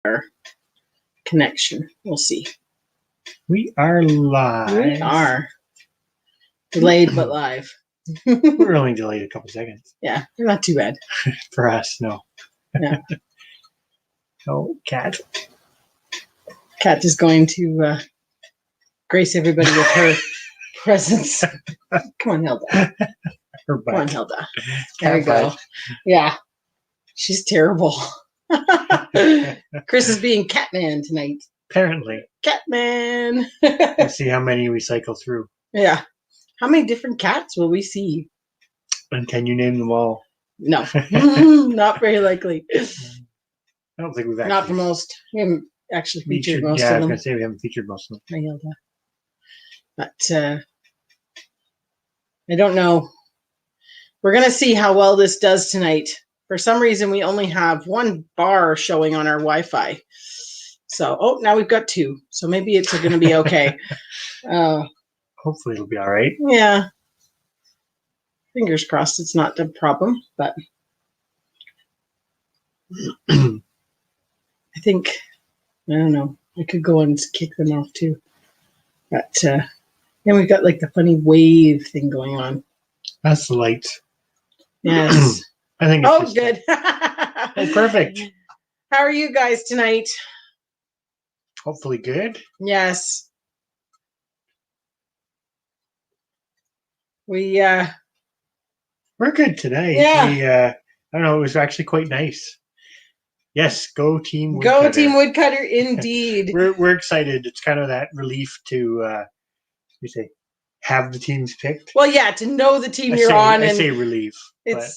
our connection. We'll see. We are live. We are delayed but live. We're only delayed a couple seconds. Yeah, they're not too bad. For us, no. Yeah. Oh, Kat. Kat is going to grace everybody with her presence. Come on, Hilda. Come on, Hilda. There we go. Yeah. She's terrible. Chris is being Catman tonight. Apparently. Catman. Let's see how many we cycle through. Yeah. How many different cats will we see? And can you name them all? No. Not very likely. I don't think we've actually... Not for most. We haven't actually featured most of them. Yeah, I was going to say we haven't featured most of them. I yelled that. But I don't know. We're going to see how well this does tonight. For some reason, we only have one bar showing on our Wi-Fi. So, now we've got two. So maybe it's going to be okay. Hopefully it'll be all right. Yeah. Fingers crossed it's not the problem. But I think, I don't know. I could go and kick them off too. But then we've got like the funny wave thing going on. That's the light. Yes. I think it's good. Oh, perfect. How are you guys tonight? Hopefully good. Yes. We're good today. Yeah. I don't know, it was actually quite nice. Yes, go Team Woodcutter. Go Team Woodcutter, indeed. We're excited. It's kind of that relief to have the teams picked. Well, yeah, to know the team you're on. I say relief.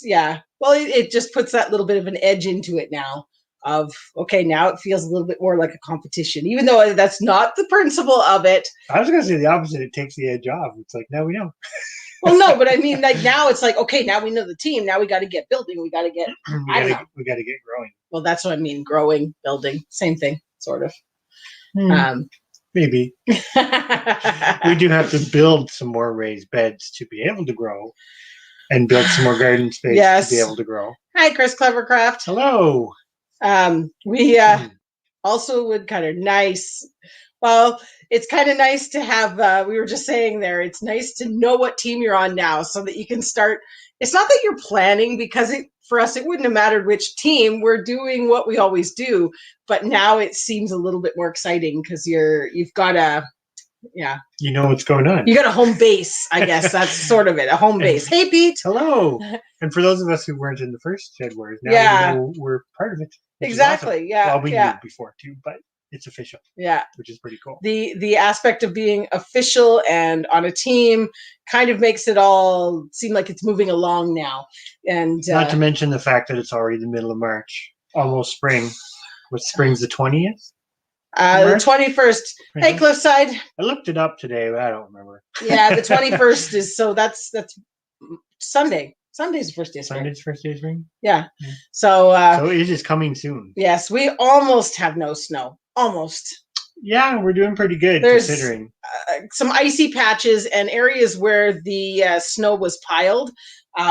Yeah. Well, it just puts that little bit of an edge into it now. Of okay, now it feels a little bit more like a competition, even though that's not the principle of it. I was going to say the opposite. It takes the edge off. It's like, now we know. Well, no, but I mean, like now it's like, okay, now we know the team. Now we got to get building. We got to get. We got to get growing. Well, that's what I mean. Growing, building, same thing, sort of. Maybe. We do have to build some more raised beds to be able to grow, and build some more garden space to be able to grow. Hi, Chris Clevercraft. Hello. We also woodcutter. Nice. Well, it's kind of nice to have, we were just saying there, it's nice to know what team you're on now so that you can start. It's not that you're planning because for us, it wouldn't have mattered which team. We're doing what we always do. But now it seems a little bit more exciting because you've got you know what's going on. You got a home base, I guess. That's sort of it, a home base. Hey, Pete. Hello. And for those of us who weren't in the first Shed Wars, now we know we're part of it. Exactly. Awesome. Yeah. Well, we knew before too, but it's official. Yeah. Which is pretty cool. The aspect of being official and on a team kind of makes it all seem like it's moving along now. And not to mention the fact that it's already the middle of March, almost spring. What, spring's the 20th? The 21st. Hey, Cliffside. I looked it up today, but I don't remember. Yeah, the 21st is, so that's Sunday. Sunday's the first day of spring. Sunday's the first day of spring? Yeah. So it is coming soon. Yes, we almost have no snow. Almost. Yeah, we're doing pretty good considering. Some icy patches and areas where the snow was piled.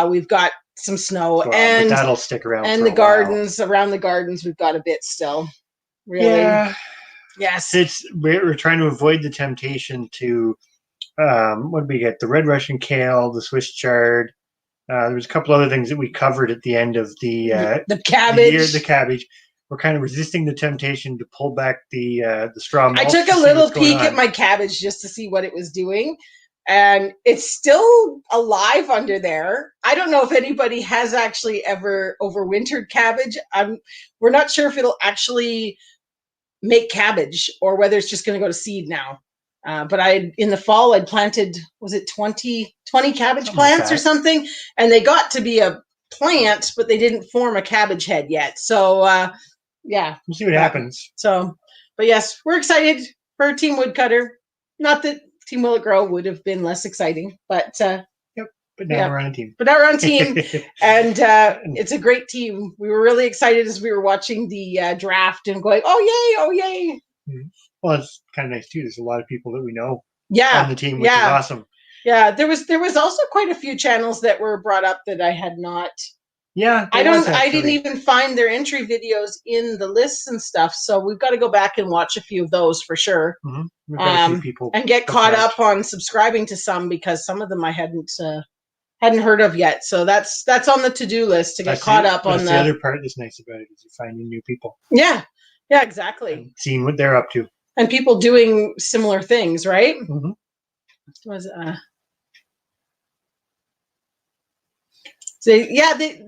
We've got some snow, and but that'll stick around. And the gardens, around the gardens, we've got a bit still. Really. Yeah. Yes. We're trying to avoid the temptation to what did we get? The red Russian kale, the Swiss chard. There was a couple other things that we covered at the end of the cabbage. The cabbage. We're kind of resisting the temptation to pull back the straw mulch. I took a little peek at my cabbage just to see what it was doing, and it's still alive under there. I don't know if anybody has actually ever overwintered cabbage. We're not sure if it'll actually make cabbage or whether it's just going to go to seed now. But in the fall, I'd planted, was it 20 cabbage plants or something? And they got to be a plant, but they didn't form a cabbage head yet. So, yeah. We'll see what happens. So, but yes, we're excited for Team Woodcutter. Not that Team Will It Grow would have been less exciting, but... But now we're on a team. But now we're on a team, and it's a great team. We were really excited as we were watching the draft and going, oh, yay. Mm-hmm. Well, it's kind of nice, too. There's a lot of people that we know on the team, which is awesome. Yeah, there was also quite a few channels that were brought up that I had not Yeah, I didn't even find their entry videos in the lists and stuff. So we've got to go back and watch a few of those for sure. Mm-hmm. We've got a few people and get caught up on subscribing to some, because some of them I hadn't heard of yet. So that's on the to-do list to get caught up on. That's the other part that's nice about it, is you're finding new people. Yeah, exactly. And seeing what they're up to. And people doing similar things, right? Mm-hmm.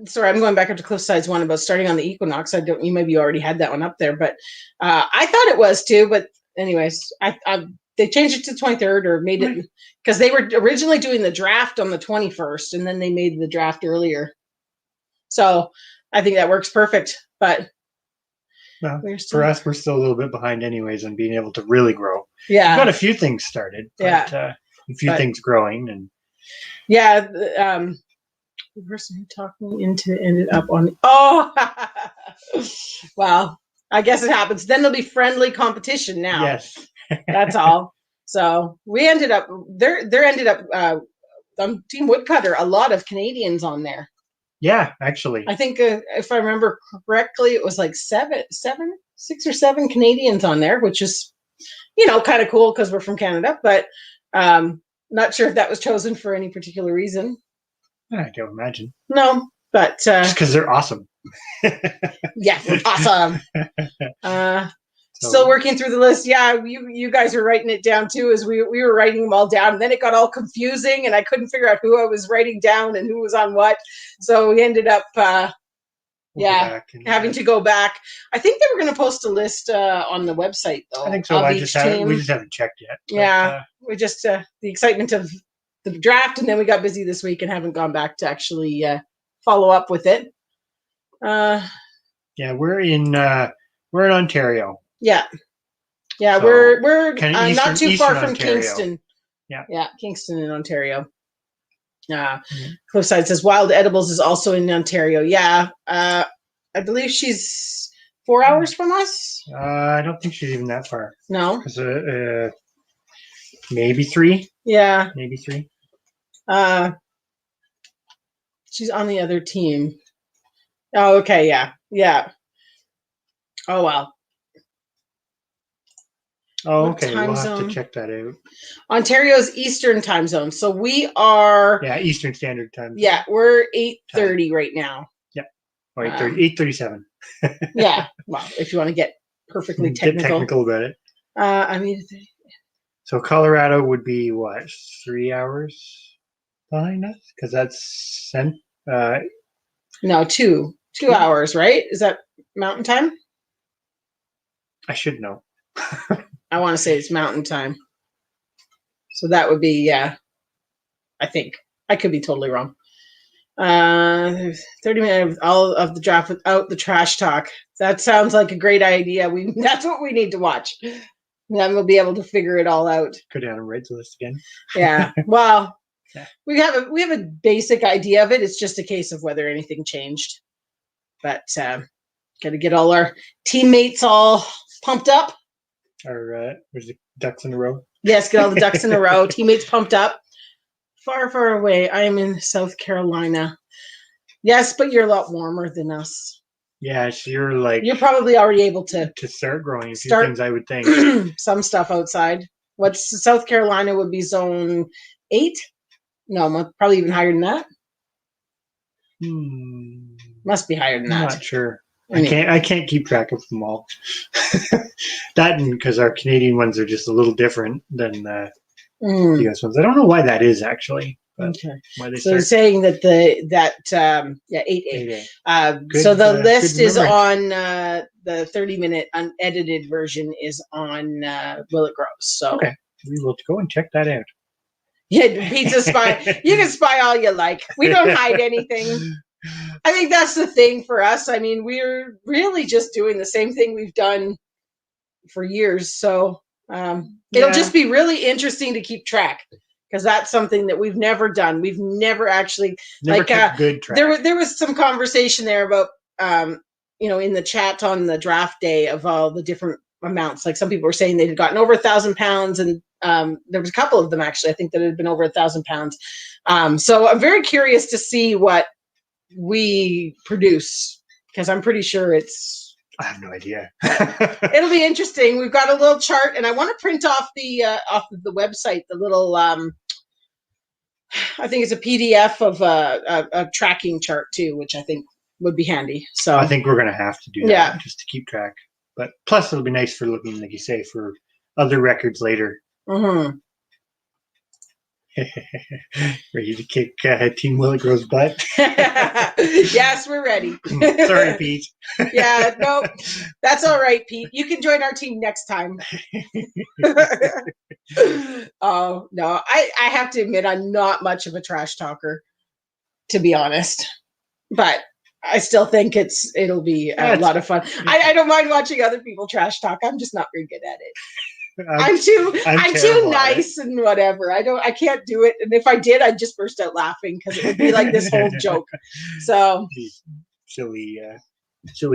Sorry, I'm going back up to Cliffside's one about starting on the equinox. You maybe you already had that one up there, but I thought it was too. But anyways, they changed it to 23rd, or made it, because they were originally doing the draft on the 21st, and then they made the draft earlier. So I think that works perfect. But for us, we're still a little bit behind anyways on being able to really grow. Yeah, we've got a few things started. But, a few things growing, and the person who talked me into ended up on. Well, I guess it happens. Then there'll be friendly competition now. Yes. That's all. So we ended up there ended up on Team Woodcutter, a lot of Canadians on there. Yeah, actually. I think if I remember correctly, it was like 6 or 7 Canadians on there, which is, kind of cool because we're from Canada, but not sure if that was chosen for any particular reason. I don't imagine. No, but just because they're awesome. Yeah, awesome. Still working through the list. Yeah, you guys were writing it down too, as we were writing them all down. And then it got all confusing, and I couldn't figure out who I was writing down and who was on what. So we ended up, having to go back. I think they were going to post a list on the website, though. I think so. We just haven't checked yet. Yeah, we just the excitement of the draft, and then we got busy this week and haven't gone back to actually follow up with it. We're in Ontario. Yeah, so we're not too far from Ontario. Kingston. Yeah, Kingston in Ontario. Cliffside says Wild Edibles is also in Ontario. Yeah, I believe she's 4 hours from us. I don't think she's even that far. No, maybe 3. Yeah, maybe 3. She's on the other team. Oh, okay, yeah. Oh, well. Oh, okay. We'll have to check that out. Ontario's Eastern time zone. So we are... Yeah, Eastern Standard Time. Yeah, we're 8:30 right now. Yep. Or 8:37. Yeah. Well, if you want to get perfectly technical. Get technical about it. I mean... So Colorado would be, what, 3 hours behind us? Because that's... No, 2 hours, right? Is that Mountain Time? I should know. I want to say it's Mountain Time. So that would be, I think. I could be totally wrong. 30 minutes all of the draft without the trash talk. That sounds like a great idea. That's what we need to watch. Then we'll be able to figure it all out. Go down and write the list again. Yeah. Well, we have a basic idea of it. It's just a case of whether anything changed. But got to get all our teammates all pumped up. Was it ducks in a row? Yes, get all the ducks in a row. Teammates pumped up. Far, far away. I am in South Carolina. Yes, but you're a lot warmer than us. Yeah, so you're probably already able to start growing a few things, I would think. Some stuff outside. What's South Carolina would be zone 8? No, probably even higher than that. Must be higher than that. I'm not sure. I can't keep track of them all. That, and because our Canadian ones are just a little different than the US ones. I don't know why that is, actually. Okay. They're saying that 8A. So the list is on the 30-minute unedited version is on Will It Grows. So okay, we will go and check that out. Yeah, Pizza Spy. You can spy all you like. We don't hide anything. I think that's the thing for us. I mean, we're really just doing the same thing we've done for years. So it'll just be really interesting to keep track, because that's something that we've never done. We've never actually kept good track. There was some conversation there about in the chat on the draft day of all the different amounts. Like some people were saying they had gotten over 1,000 pounds, and there was a couple of them actually, I think, that had been over 1,000 pounds. So I'm very curious to see what we produce, because I'm pretty sure I have no idea. It'll be interesting. We've got a little chart, and I want to print off the website the little I think it's a PDF of a tracking chart too, which I think would be handy. So I think we're going to have to do that just to keep track. But plus, it'll be nice for looking, like you say, for other records later. Mm-hmm. Ready to kick Team Willigrove's butt? Yes, we're ready. Sorry, Pete. Yeah, no, that's all right, Pete. You can join our team next time. Oh, no, I have to admit I'm not much of a trash talker, to be honest. But I still think it'll be a lot of fun. I don't mind watching other people trash talk. I'm just not very good at it. I'm too nice and whatever. I can't do it. And if I did, I'd just burst out laughing because it would be like this whole joke. So silly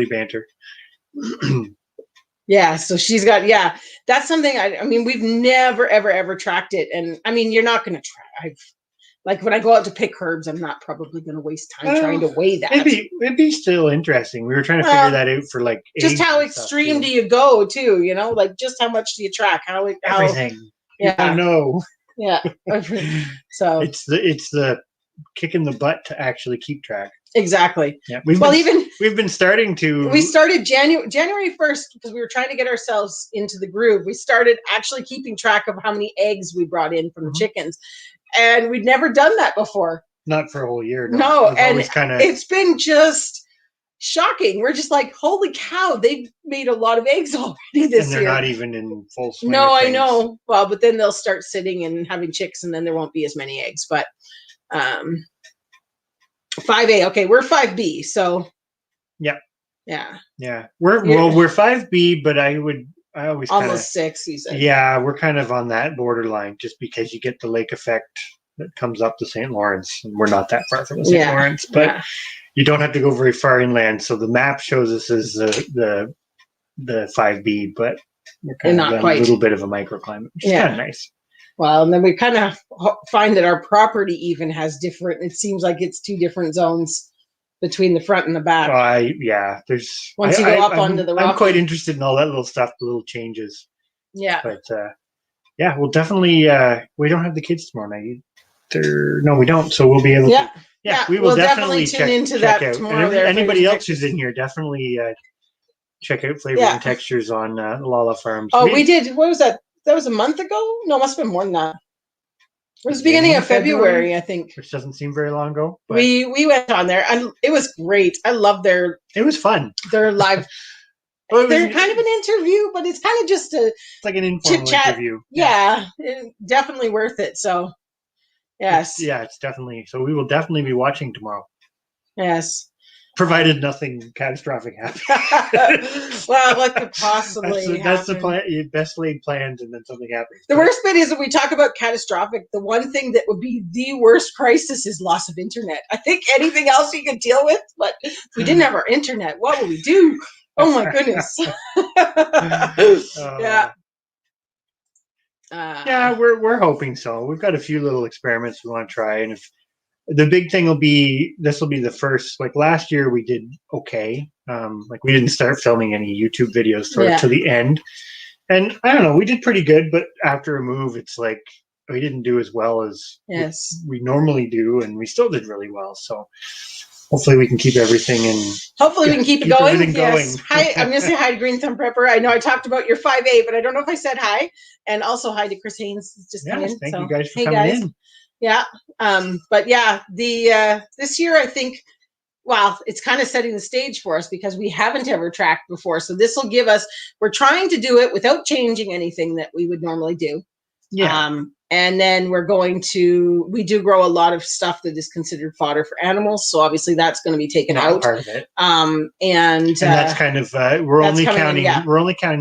banter. Yeah. So she's got, that's something I mean, we've never, ever tracked it. And I mean, you're not going to try. Like when I go out to pick herbs, I'm not probably going to waste time trying to weigh that. It'd be still interesting. We were trying to figure that out for like just how extreme do you go too? You know, like just how much do you track? How everything? Yeah, I know. Yeah. So it's the kick in the butt to actually keep track. Exactly. Yeah. We've been starting to. We started January 1st because we were trying to get ourselves into the groove. We started actually keeping track of how many eggs we brought in from the chickens. And we'd never done that before. Not for a whole year. No, and it's been just shocking. We're just like, holy cow, they've made a lot of eggs already this year. And they're not even in full swing. No, I know. Well, but then they'll start sitting and having chicks, and then there won't be as many eggs. But 5A, okay, we're 5B, so yeah. We're 5B, but I always almost 6, you said. Yeah, we're kind of on that borderline just because you get the lake effect that comes up the St. Lawrence, and we're not that far from the St. Lawrence, but you don't have to go very far inland. So the map shows us as the 5B, but we're kind of a little bit of a microclimate, which is kind of nice. Well, and then we kind of find that our property even has different. It seems like it's 2 different zones between the front and the back. There's once you go up onto the rock. I'm quite interested in all that little stuff, the little changes. Yeah. But we'll definitely. We don't have the kids tomorrow night. No, we don't. So we'll be able to. Yeah, we will definitely tune into that out. tomorrow. And anybody else who's in here, definitely check out Flavors and Textures on Lala Farms. Oh, we did. What was that? That was a month ago? No, it must have been more than that. It was the beginning of February, I think. Which doesn't seem very long ago. But we went on there, and it was great. I love their... It was fun. Their live... they're kind of an interview, but it's kind of just a... It's like an informal interview. Yeah, definitely worth it. So, yes. It's definitely... So we will definitely be watching tomorrow. Yes. Provided nothing catastrophic happens. Well, what could possibly happen? That's the plan. Best laid plans, and then something happens. The worst bit is that we talk about catastrophic. The one thing that would be the worst crisis is loss of internet. I think anything else you could deal with, but if we didn't have our internet, what would we do? Oh my goodness. We're hoping so. We've got a few little experiments we want to try, and if the big thing will be, this will be the first, like last year we did okay. Like we didn't start filming any YouTube videos to the end. And I don't know, we did pretty good, but after a move, it's like we didn't do as well as we normally do, and we still did really well. So hopefully we can keep everything hopefully we can keep it going. Everything going. Hi, I'm going to say hi to Green Thumb Prepper. I know I talked about your 5A, but I don't know if I said hi. And also hi to Chris Haynes. Thank you guys for coming in. Yeah. But this year I think, it's kind of setting the stage for us because we haven't ever tracked before. So this will give us, we're trying to do it without changing anything that we would normally do. Yeah. And then we do grow a lot of stuff that is considered fodder for animals. So obviously that's going to be taken out. Part of it. And that's kind of, we're only counting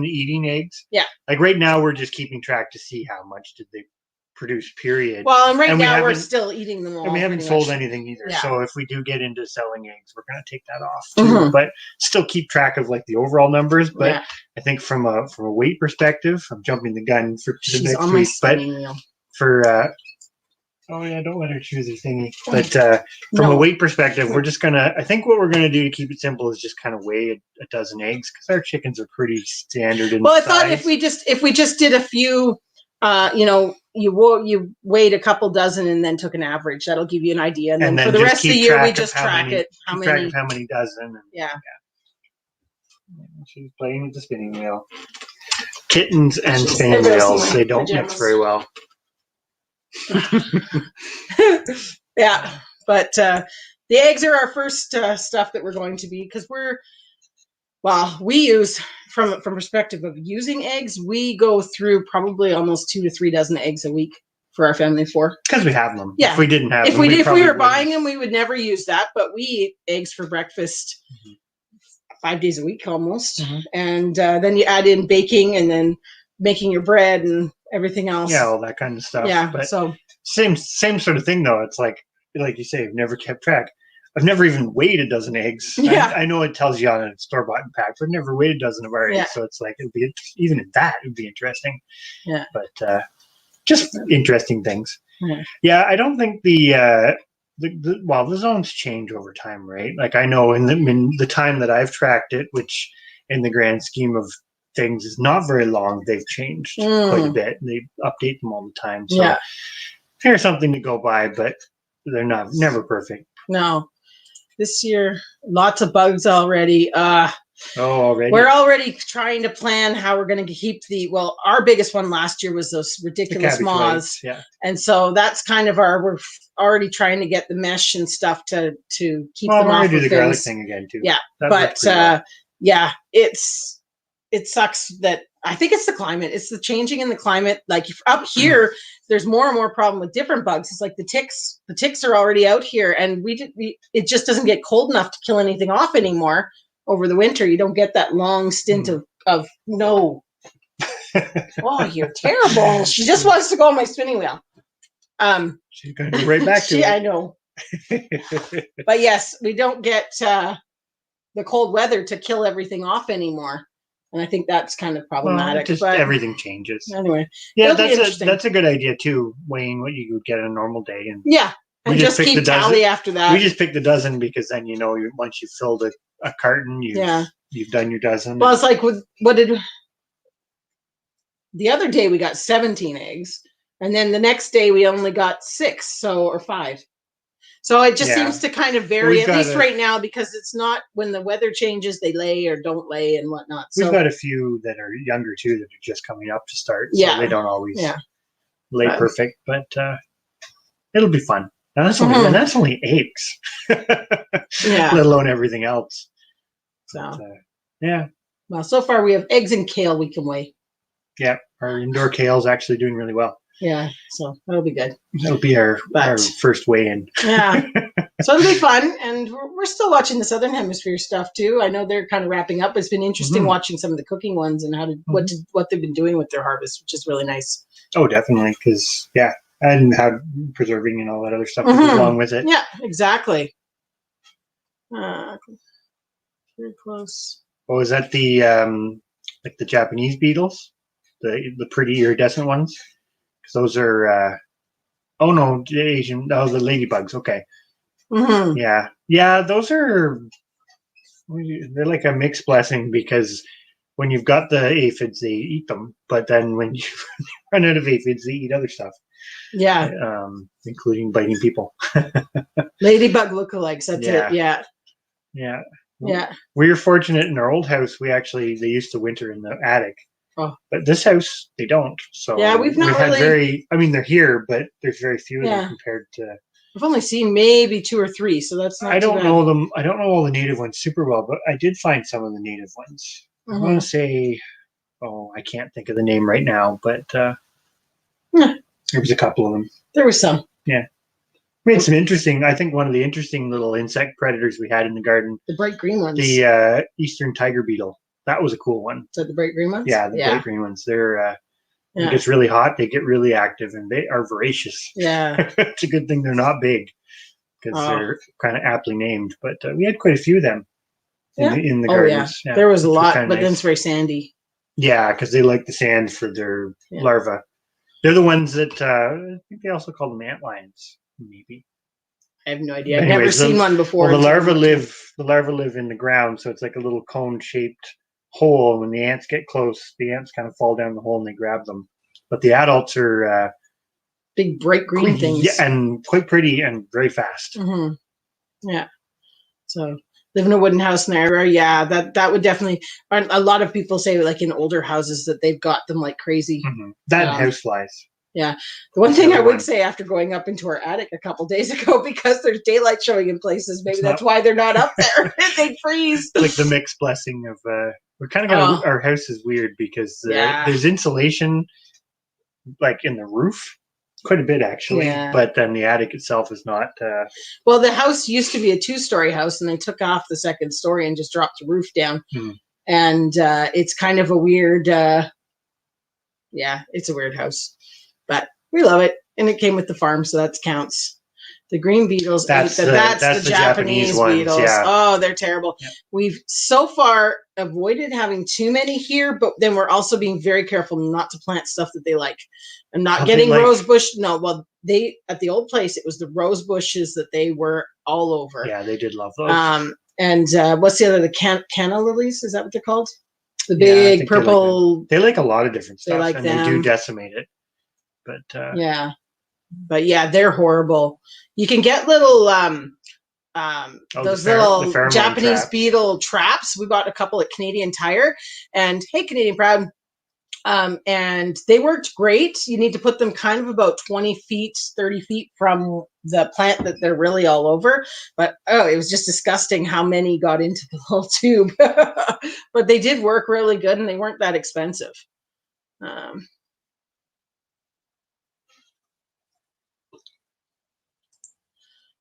the eating eggs. Yeah. Like right now we're just keeping track to see how much did they produce, period. Well, and now we're still eating them all. And we haven't sold anything either. Yeah. So if we do get into selling eggs, we're going to take that off too. But still keep track of like the overall numbers. But I think from a weight perspective, I'm jumping the gun for the next week. But Oh yeah, don't let her choose her thingy. But from a weight perspective, we're just gonna. I think what we're gonna do to keep it simple is just kind of weigh a dozen eggs because our chickens are pretty standard in I size. thought if we just did a few, you weighed a couple dozen and then took an average. That'll give you an idea, and then for the rest of the year we just track it. Track of how many dozen. And, yeah. She's playing with the spinning wheel. Kittens and spinning wheels, they don't mix very well. Yeah, but the eggs are our first stuff that we're going to be, because we use from perspective of using eggs, we go through probably almost 2 to 3 dozen eggs a week for our family of 4. Because we have them. Yeah. If we didn't have them, if we were buying them, we would never use that. But we eat eggs for breakfast 5 days a week almost, and then you add in baking and then making your bread and everything else. Yeah, all that kind of stuff. Yeah, but so same sort of thing though. It's like you say, I've never kept track. I've never even weighed a dozen eggs. Yeah. I know it tells you on a store-bought pack, but I've never weighed a dozen of our eggs. So it's like, even at that, it would be interesting. Yeah. But just interesting things. Yeah. Yeah, I don't think the zones change over time, right? Like I know in the time that I've tracked it, which in the grand scheme of things is not very long, they've changed quite a bit. They update them all the time. So here's something to go by, but they're never perfect. No. This year, lots of bugs already. Already. We're already trying to plan how we're going to keep our biggest one last year was those ridiculous moths. Yeah. And so that's kind of we're already trying to get the mesh and stuff to keep them off. We're going to do of the things. garlic thing again too. Yeah. That It sucks that I think it's the climate. It's the changing in the climate. Like up here, there's more and more problem with different bugs. It's like the ticks. The ticks are already out here, and it just doesn't get cold enough to kill anything off anymore over the winter. You don't get that long stint of no. Oh, you're terrible. She just wants to go on my spinning wheel. She's going to go right back to it. I know. But yes, we don't get the cold weather to kill everything off anymore. And I think that's kind of problematic. But everything changes. Anyway. Yeah, that's a good idea too, weighing what you would get on a normal day. And and just keep tally after that. We just picked a dozen because then once you filled a carton, you've done your dozen. Well, it's like the other day we got 17 eggs, and then the next day we only got 6, or 5. So it just seems to kind of vary, at least right now, because it's not when the weather changes, they lay or don't lay and whatnot. So we've got a few that are younger too that are just coming up to start. So they don't always lay perfect, but it'll be fun. And that's only eggs, let alone everything else. So well, so far we have eggs and kale we can weigh. Yeah, our indoor kale is actually doing really well. Yeah, so that'll be good. That'll be our first weigh-in. Yeah, so it'll be fun, and we're still watching the Southern Hemisphere stuff too. I know they're kind of wrapping up. It's been interesting watching some of the cooking ones and what they've been doing with their harvest, which is really nice. Oh, definitely, because and how preserving and all that other stuff that goes along with it. Yeah, exactly. Very close. Oh, is that the like the Japanese beetles, the pretty iridescent ones? Those are, the Asian, the ladybugs. Okay. Yeah. Those they're like a mixed blessing because when you've got the aphids, they eat them. But then when you run out of aphids, they eat other stuff. Yeah. Including biting people. Ladybug lookalikes. That's it. Yeah. Yeah. Yeah. We were fortunate in our old house. They used to winter in the attic. Oh. But this house, they don't. So we've had they're here, but there's very few of them compared to. I've only seen maybe 2 or 3, so that's not. I don't know them. I don't know all the native ones super well, but I did find some of the native ones. I want to say, I can't think of the name right now, but there was a couple of them. There was some. Yeah. We had some interesting. I think one of the interesting little insect predators we had in the garden. The bright green ones. The eastern tiger beetle. That was a cool one. So the bright green ones? Yeah, the bright green ones. They're when it gets really hot, they get really active and they are voracious. Yeah. It's a good thing they're not big because they're kind of aptly named. But we had quite a few of them in the gardens. Yeah. There was a lot, but then it's very sandy. Yeah, because they like the sand for their larvae. They're the ones that I think they also call them ant lions, maybe. I have no idea. I've never seen one before. Well, the larvae live in the ground, so it's like a little cone-shaped hole. And when the ants get close, the ants kind of fall down the hole and they grab them. But the adults are big, bright green things. Yeah, and quite pretty and very fast. Mm-hmm. Yeah. So live in a wooden house in the area. Yeah, that would definitely. A lot of people say, like in older houses, that they've got them like crazy. Mm-hmm. That house flies. Yeah. The one thing I would say after going up into our attic a couple days ago, because there's daylight showing in places, maybe that's why they're not up there. They'd freeze. Like the mixed blessing of we're kind of got our house is weird because there's insulation like in the roof. Quite a bit, actually, but then the attic itself is not. Well, the house used to be a 2-story house, and they took off the second story and just dropped the roof down. And it's kind of a weird, it's a weird house, but we love it. And it came with the farm, so that counts. The green beetles, that's the Japanese beetles. Yeah. Oh, they're terrible. Yeah. We've so far avoided having too many here, but then we're also being very careful not to plant stuff that they like. I'm not getting rose bush. No, well, at the old place, it was the rose bushes that they were all over. Yeah, they did love those. And what's the other? The canna lilies? Is that what they're called? The big purple. They like a lot of different stuff, like and they do decimate it. But But yeah, they're horrible. You can get little those little Japanese beetle traps. We bought a couple at Canadian Tire, and hey, Canadian Proud. And they worked great. You need to put them kind of about 20 feet, 30 feet from the plant that they're really all over. But it was just disgusting how many got into the little tube. But they did work really good, and they weren't that expensive.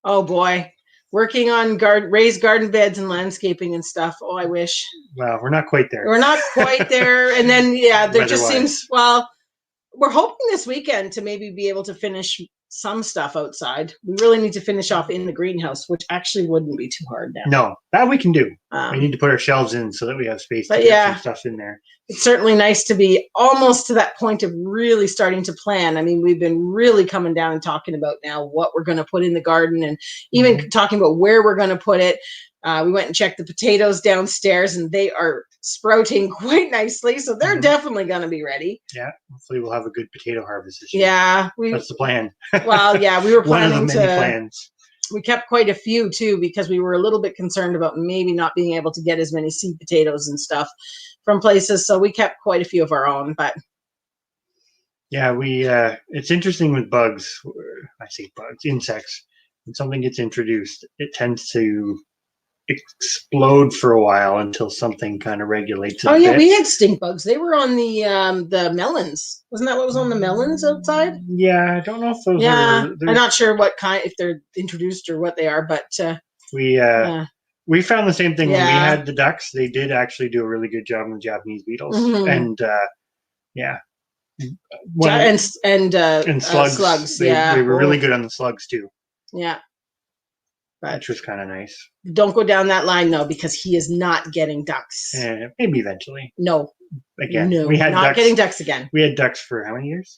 Oh boy, working on raised garden beds and landscaping and stuff. Oh, I wish. Well, we're not quite there. We're not quite there. And then, there just seems, we're hoping this weekend to maybe be able to finish some stuff outside. We really need to finish off in the greenhouse, which actually wouldn't be too hard now. No, that we can do. We need to put our shelves in so that we have space to get some stuff in there. It's certainly nice to be almost to that point of really starting to plan. I mean, we've been really coming down and talking about now what we're going to put in the garden, and even talking about where we're going to put it. We went and checked the potatoes downstairs, and they are sprouting quite nicely. So they're definitely going to be ready. Yeah. Hopefully we'll have a good potato harvest this year. Yeah. That's the plan. Well, yeah, we were planning one of the many plans. We kept quite a few too, because we were a little bit concerned about maybe not being able to get as many seed potatoes and stuff from places. So we kept quite a few of our own, but. Yeah, it's interesting with bugs. I say bugs, insects. When something gets introduced, it tends to explode for a while until something kind of regulates it. Oh yeah, we had stink bugs. They were on the melons. Wasn't that what was on the melons outside? Yeah, I don't know if those are. I'm not sure what kind, if they're introduced or what they are, but we found the same thing when we had the ducks. They did actually do a really good job on the Japanese beetles, and and slugs. They were really good on the slugs too. Yeah. Which was kind of nice. Don't go down that line, though, because he is not getting ducks. Maybe eventually. No. Again, we had not getting ducks again. We had ducks for how many years?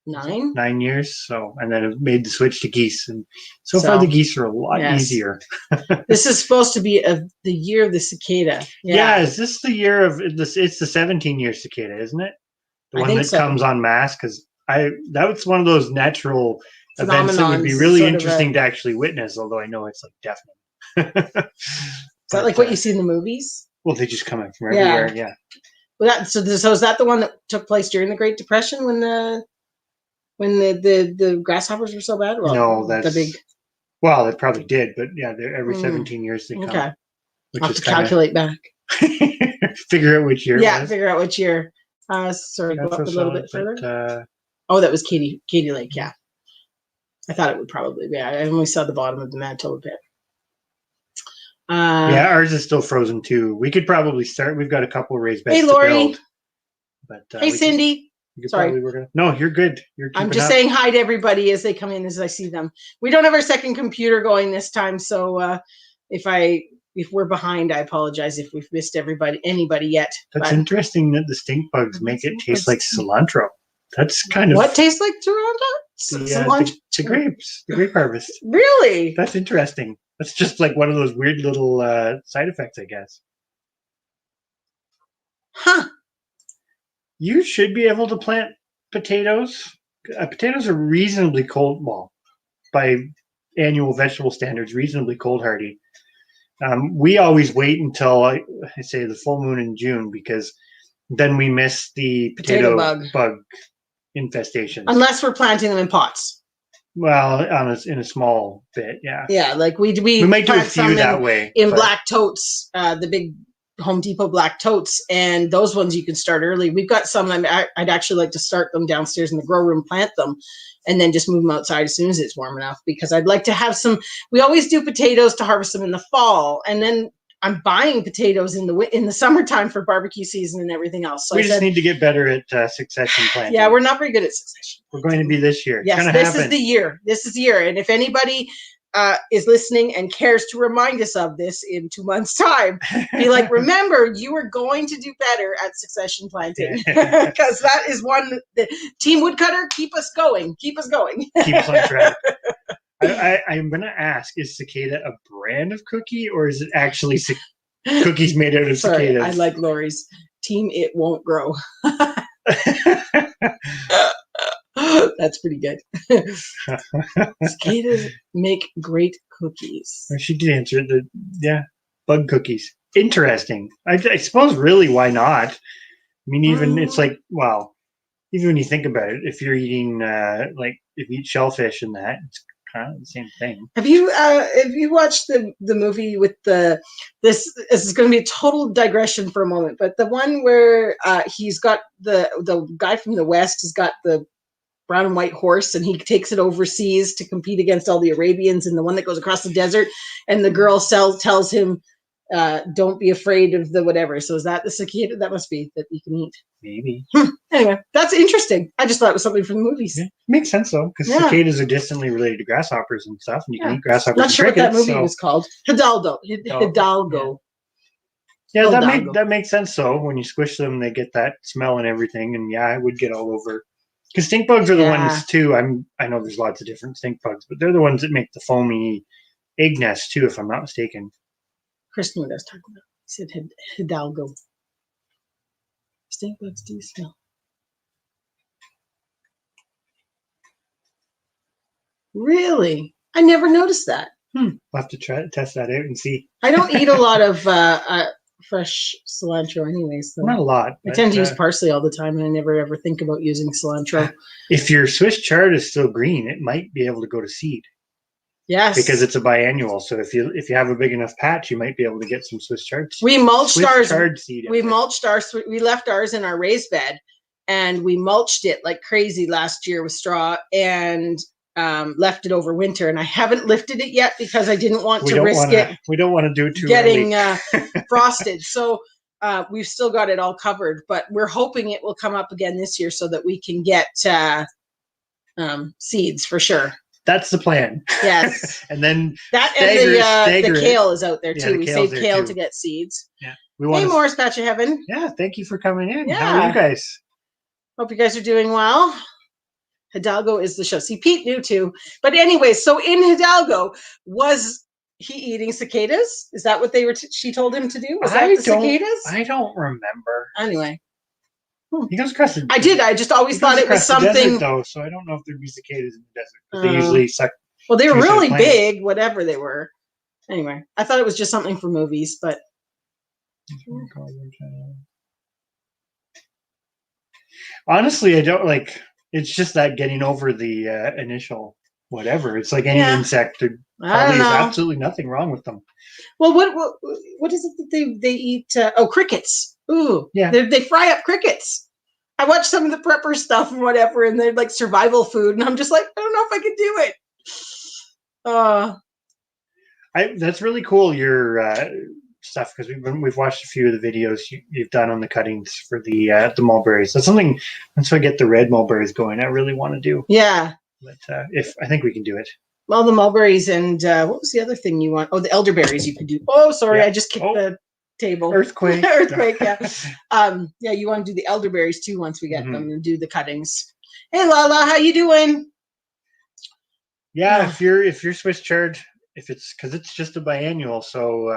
9. 9 years. So, and then it made the switch to geese, and so far the geese are a lot easier. This is supposed to be the year of the cicada. Yeah, is this the year of this? It's the 17-year cicada, isn't it? The one that comes en masse, because that was one of those natural events that would be really interesting to actually witness, although I know it's like deafening. Is that like what you see in the movies? Well, they just come in from everywhere, yeah. Well, so is that the one that took place during the Great Depression when the grasshoppers were so bad? Well, no, that's the big. Well, it probably did, but yeah, every 17 years they come. Okay, I'll have to calculate back. Figure out which year. Yeah, figure out which year. Sorry, go up a little bit further. That was Katy Lake. Yeah. I thought it would probably be. I only saw the bottom of the Manitoba pit. Ours is still frozen too. We could probably start. We've got a couple of raised beds. Hey, Lori. To build, but, hey, Cindy. Sorry. No, you're good. I'm just saying hi to everybody as they come in, as I see them. We don't have our second computer going this time, so if we're behind, I apologize if we've missed anybody yet. That's interesting that the stink bugs make it taste like cilantro. That's kind of what tastes like Toronto? the grapes, the grape harvest. Really? That's interesting. That's just like one of those weird little side effects, I guess. Huh. You should be able to plant potatoes. Potatoes are reasonably cold, well, by annual vegetable standards, reasonably cold hardy. We always wait until I say the full moon in June because then we miss the potato bug infestations. Unless we're planting them in pots. Well, in a small bit, yeah. Yeah, like we might do a few that way in black totes, the big Home Depot black totes, and those ones you can start early. We've got some. I'd actually like to start them downstairs in the grow room, plant them, and then just move them outside as soon as it's warm enough. Because I'd like to have some. We always do potatoes to harvest them in the fall, and then I'm buying potatoes in the summertime for barbecue season and everything else. So we just need to get better at succession planting. Yeah, we're not very good at succession. We're going to be this year. Yes, this is the year. This is the year. And if anybody is listening and cares to remind us of this in 2 months' time, be like, remember, you are going to do better at succession planting because that is one. Team Woodcutter, keep us going. Keep us going. Keep us on track. I'm going to ask, is cicada a brand of cookie or is it actually cookies made out of cicadas? I like Lori's team. It won't grow. That's pretty good. Cicadas make great cookies. She did answer it. Bug cookies. Interesting. I suppose really, why not? I mean, even it's like, well, even when you think about it, if you're eating if you eat shellfish and that, it's kind of the same thing. Have you watched the movie with this is going to be a total digression for a moment, but the one where he's got the guy from the West has got the brown and white horse and he takes it overseas to compete against all the Arabians, and the one that goes across the desert, and the girl tells him don't be afraid of the whatever. So is that the cicada? That must be that you can eat. Maybe. Anyway, that's interesting. I just thought it was something from the movies. Yeah. Makes sense though, because cicadas are distantly related to grasshoppers and stuff, and you can eat grasshoppers. Not sure crickets, what that movie was called. Hidalgo. Yeah, that makes sense though. When you squish them, they get that smell and everything, and yeah, it would get all over. Because stink bugs are the ones too. I know there's lots of different stink bugs, but they're the ones that make the foamy egg nest too, if I'm not mistaken. Chris knew what I was talking about. He said Hidalgo. Stink bugs do smell. Really? I never noticed that. We'll have to test that out and see. I don't eat a lot of fresh cilantro anyways. So not a lot. I tend to use parsley all the time, and I never ever think about using cilantro. If your Swiss chard is still green, it might be able to go to seed. Yes. Because it's a biannual. So if you have a big enough patch, you might be able to get some Swiss chard. We mulched ours. We left ours in our raised bed, and we mulched it like crazy last year with straw, and left it over winter, and I haven't lifted it yet because I didn't want to risk it. We don't want to do it too getting frosted. So we've still got it all covered, but we're hoping it will come up again this year so that we can get seeds for sure. That's the plan. Yes. And then the kale is out there too. We saved kale to get seeds. Yeah. Hey, Morris, Patch of Heaven. Yeah, thank you for coming in. Yeah. How are you guys? Hope you guys are doing well. Hidalgo is the show. See, Pete knew too. But anyway, so in Hidalgo, was he eating cicadas? Is that what she told him to do? Was that the cicadas? I don't remember. Anyway. He goes across the I did. I just always thought it was something. Desert, though, so I don't know if there'd be cicadas in the desert. They usually suck. Well, they were really big, whatever they were. Anyway, I thought it was just something for movies, but. Honestly, I don't like. It's just that getting over the initial whatever. It's like any insect. There probably is absolutely nothing wrong with them. Well, what is it that they eat? Crickets. Ooh, yeah. They fry up crickets. I watch some of the prepper stuff and whatever, and they're like survival food, and I'm just like, I don't know if I could do it. That's really cool. Your stuff, because we've watched a few of the videos you've done on the cuttings for the mulberries. That's something. Once I get the red mulberries going, I really want to do. Yeah. But if I think we can do it. Well, the mulberries and what was the other thing you want? Oh, the elderberries you could do. Oh, sorry, I just kicked the table. Earthquake. Earthquake. Yeah. Yeah. You want to do the elderberries too once we get them and do the cuttings. Hey, Lala, how you doing? Yeah, if you're Swiss chard, if it's because it's just a biannual, so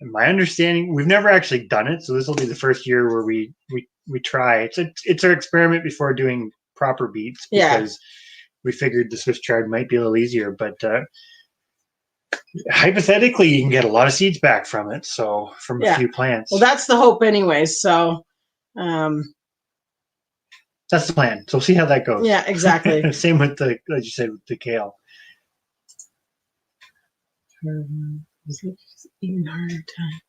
in my understanding, we've never actually done it, so this will be the first year where we try. It's our experiment before doing proper beets because we figured the Swiss chard might be a little easier, but hypothetically, you can get a lot of seeds back from it. So from a few plants. Well, that's the hope, anyways. So. That's the plan. So we'll see how that goes. Yeah, exactly. Same with as you said, with the kale. Even harder time.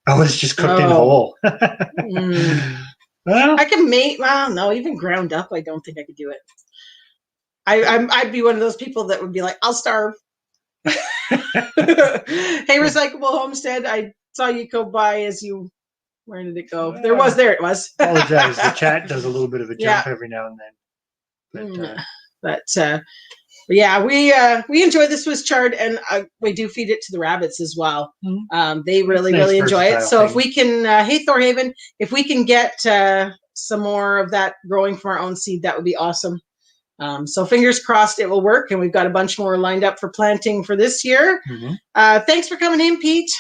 Oh, it's just cooked in whole. Well, I can make. Well, no, even ground up, I don't think I could do it. I'd be one of those people that would be like, I'll starve. Hey, Recyclable Homestead, I saw you go by as you. Where did it go? There it was. Apologize. The chat does a little bit of a jump every now and then. But yeah, we enjoy the Swiss chard, and we do feed it to the rabbits as well. They really enjoy it. So if we can, hey Thorhaven, if we can get some more of that growing from our own seed, that would be awesome. So fingers crossed it will work, and we've got a bunch more lined up for planting for this year. Thanks for coming in, Pete.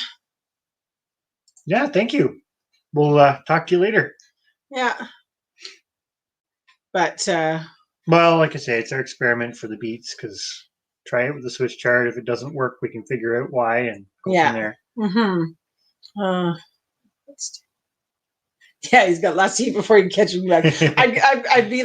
Yeah, thank you. We'll talk to you later. Yeah. But well, like I say, it's our experiment for the beets, because try it with the Swiss chard. If it doesn't work, we can figure out why and go from there. Yeah, he's got lots to eat before he catches me back. I'd be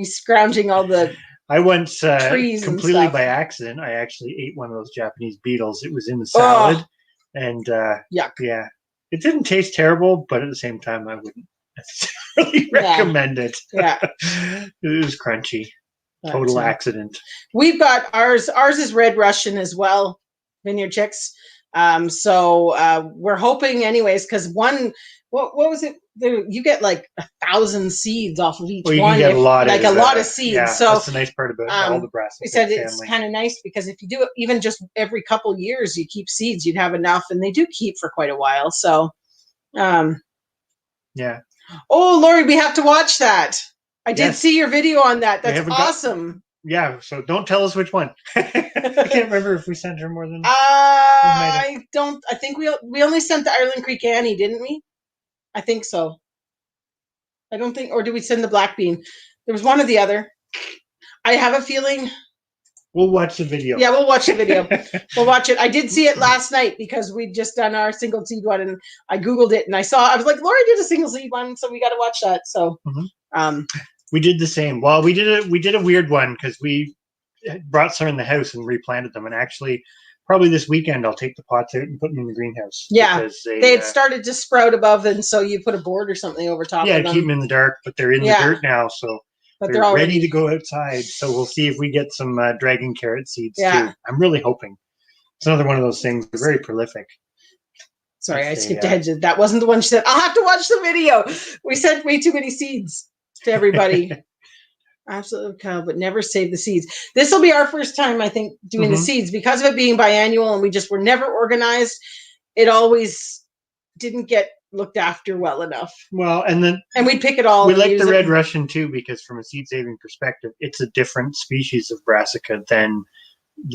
scrounging all the I once trees completely by accident, I actually ate one of those Japanese beetles. It was in the salad, and yuck. Yeah, it didn't taste terrible, but at the same time, I wouldn't necessarily recommend it. Yeah, it was crunchy. Total accident. We've got ours. Ours is Red Russian as well, Vineyard Chicks. So we're hoping, anyways, because one. What was it? You get like 1,000 seeds off of each one. You get a lot of seeds. Yeah, so that's the nice part about all the brassica. We said it's kind of nice because if you do it even just every couple years, you keep seeds, you'd have enough, and they do keep for quite a while. So, yeah. Oh, Lori, we have to watch that. I did see your video on that. That's awesome. Yeah. So don't tell us which one. I can't remember if we sent her more than. I don't. I think we only sent the Ireland Creek Annie, didn't we? I think so. I don't think, or did we send the black bean? There was one or the other. I have a feeling. We'll watch the video. Yeah, we'll watch the video. We'll watch it. I did see it last night because we'd just done our single seed one, and I Googled it, and I was like, Lori did a single seed one, so we got to watch that. So, we did the same. Well, we did a weird one because we brought some in the house and replanted them, and actually. Probably this weekend I'll take the pots out and put them in the greenhouse. Yeah, because they had started to sprout above, and so you put a board or something over top of them. Yeah, keep them in the dark, but they're in the dirt now, so they're ready to go outside. So we'll see if we get some dragon carrot seeds too. I'm really hoping. It's another one of those things. They're very prolific. Sorry, I skipped ahead. That wasn't the one she said. I'll have to watch the video. We sent way too many seeds to everybody. Absolutely, Kyle, but never save the seeds. This will be our first time, I think, doing the seeds because of it being biannual, and we just were never organized. It always didn't get looked after well enough. Well, and we'd pick it all. We like the Red Russian too because, from a seed saving perspective, it's a different species of brassica than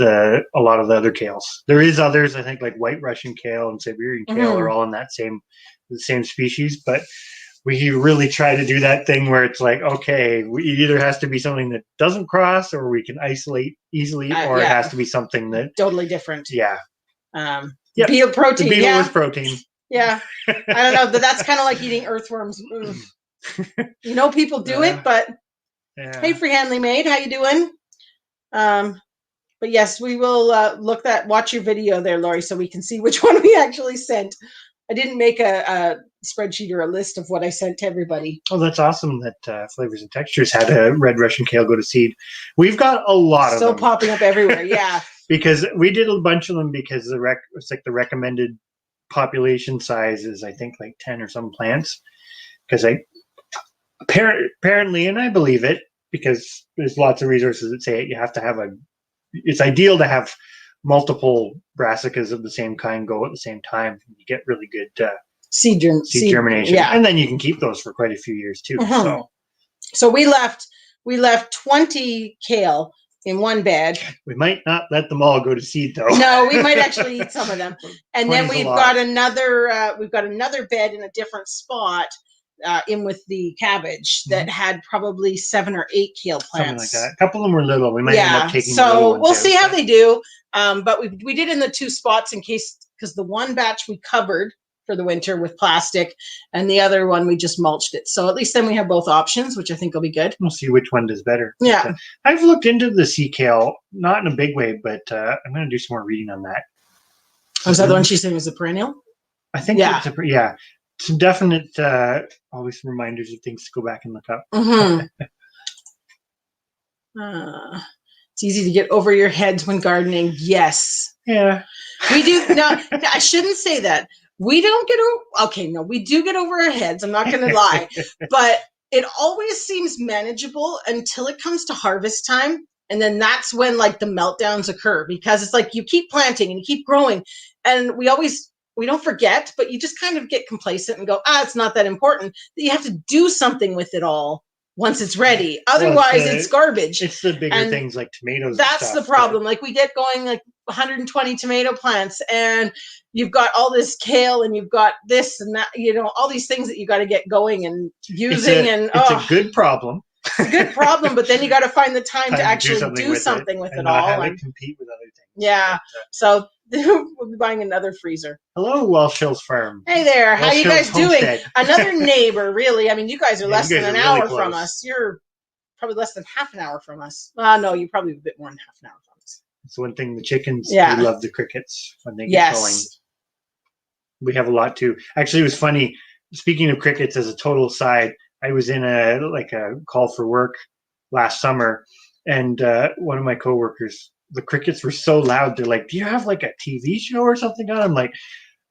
a lot of the other kales. There is others, I think, like White Russian kale and Siberian kale are all in the same species, but. We really try to do that thing where it's like, okay, it either has to be something that doesn't cross, or we can isolate easily, or it has to be something that totally different. Yeah. Beetle protein. The beetle is protein. Yeah. I don't know, but that's kind of like eating earthworms. People do it, but hey, Freehandly Maid, how you doing? But yes, we will watch your video there, Lori, so we can see which one we actually sent. I didn't make a spreadsheet or a list of what I sent to everybody. Oh, that's awesome that Flavors and Textures had a Red Russian kale go to seed. We've got a lot of them. Still popping up everywhere, yeah. Because we did a bunch of them because it's like the recommended population size is, I think, like 10 or some plants. Because apparently, and I believe it, because there's lots of resources that say it, you have to have it's ideal to have multiple brassicas of the same kind go at the same time. You get really good seed germination. Yeah. And then you can keep those for quite a few years too. So So we left 20 kale in one bed. We might not let them all go to seed, though. No, we might actually eat some of them. And then 20's a we've lot. got another bed in a different spot in with the cabbage that had probably 7 or 8 kale plants. Something like that. A couple of them were little. We might end up taking the little ones we'll see out, how they do. But we did in the 2 spots in case, because the one batch we covered for the winter with plastic, and the other one we just mulched it. So at least then we have both options, which I think will be good. We'll see which one does better. Yeah. But, I've looked into the sea kale, not in a big way, but I'm going to do some more reading on that. Was that the one she's saying was a perennial? I think it's some definite, always some reminders of things to go back and look up. Mm-hmm. It's easy to get over your heads when gardening. Yes. Yeah. We do. No, I shouldn't say that. We don't get over. Okay, no, we do get over our heads. I'm not going to lie. But it always seems manageable until it comes to harvest time. And then that's when like the meltdowns occur, because it's like you keep planting and you keep growing. And we don't forget, but you just kind of get complacent and go, it's not that important. You have to do something with it all once it's ready. Otherwise, it's garbage. It's the bigger things like tomatoes. That's the problem. Like we get going like 120 tomato plants, and you've got all this kale, and you've got this and that, all these things that you got to get going and using. It's a good problem. It's a good problem, but then you got to find the time to actually do something with it all. Have it compete with other things. Yeah. So we'll be buying another freezer. Hello, Welsh Hills Farm. Hey there. How you guys doing? Homestead. Another neighbor, really. I mean, you guys are less than an hour close from us. You're probably less than half an hour from us. No, you're probably a bit more than half an hour from us. It's one thing, the chickens, they love the crickets when they get going. We have a lot too. Actually, it was funny. Speaking of crickets, as a total side, I was in a call for work last summer, and one of my coworkers, the crickets were so loud. They're like, "Do you have like a TV show or something on?" I'm like,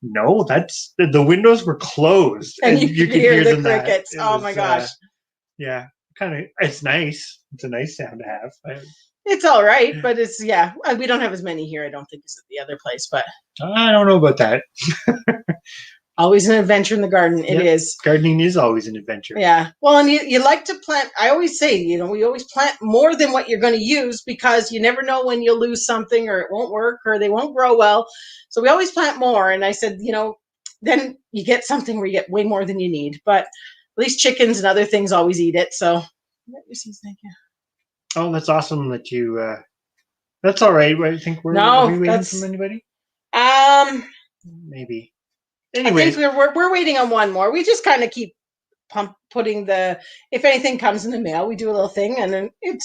"No, that's the windows were closed, and you could hear the crickets." Oh my gosh! Yeah, it's nice. It's a nice sound to have. It's all right, but it's we don't have as many here, I don't think, as at the other place. But I don't know about that. Always an adventure in the garden. It is. Gardening is always an adventure. Yeah. Well, and you like to plant. I always say, we always plant more than what you're going to use, because you never know when you'll lose something, or it won't work, or they won't grow well. So we always plant more. And I said, then you get something where you get way more than you need. But at least chickens and other things always eat it. So thank you. Oh, that's awesome that you. That's all right. I think are we waiting from anybody? Maybe. Anyways, I think we're waiting on one more. We just kind of keep putting if anything comes in the mail, we do a little thing, and then it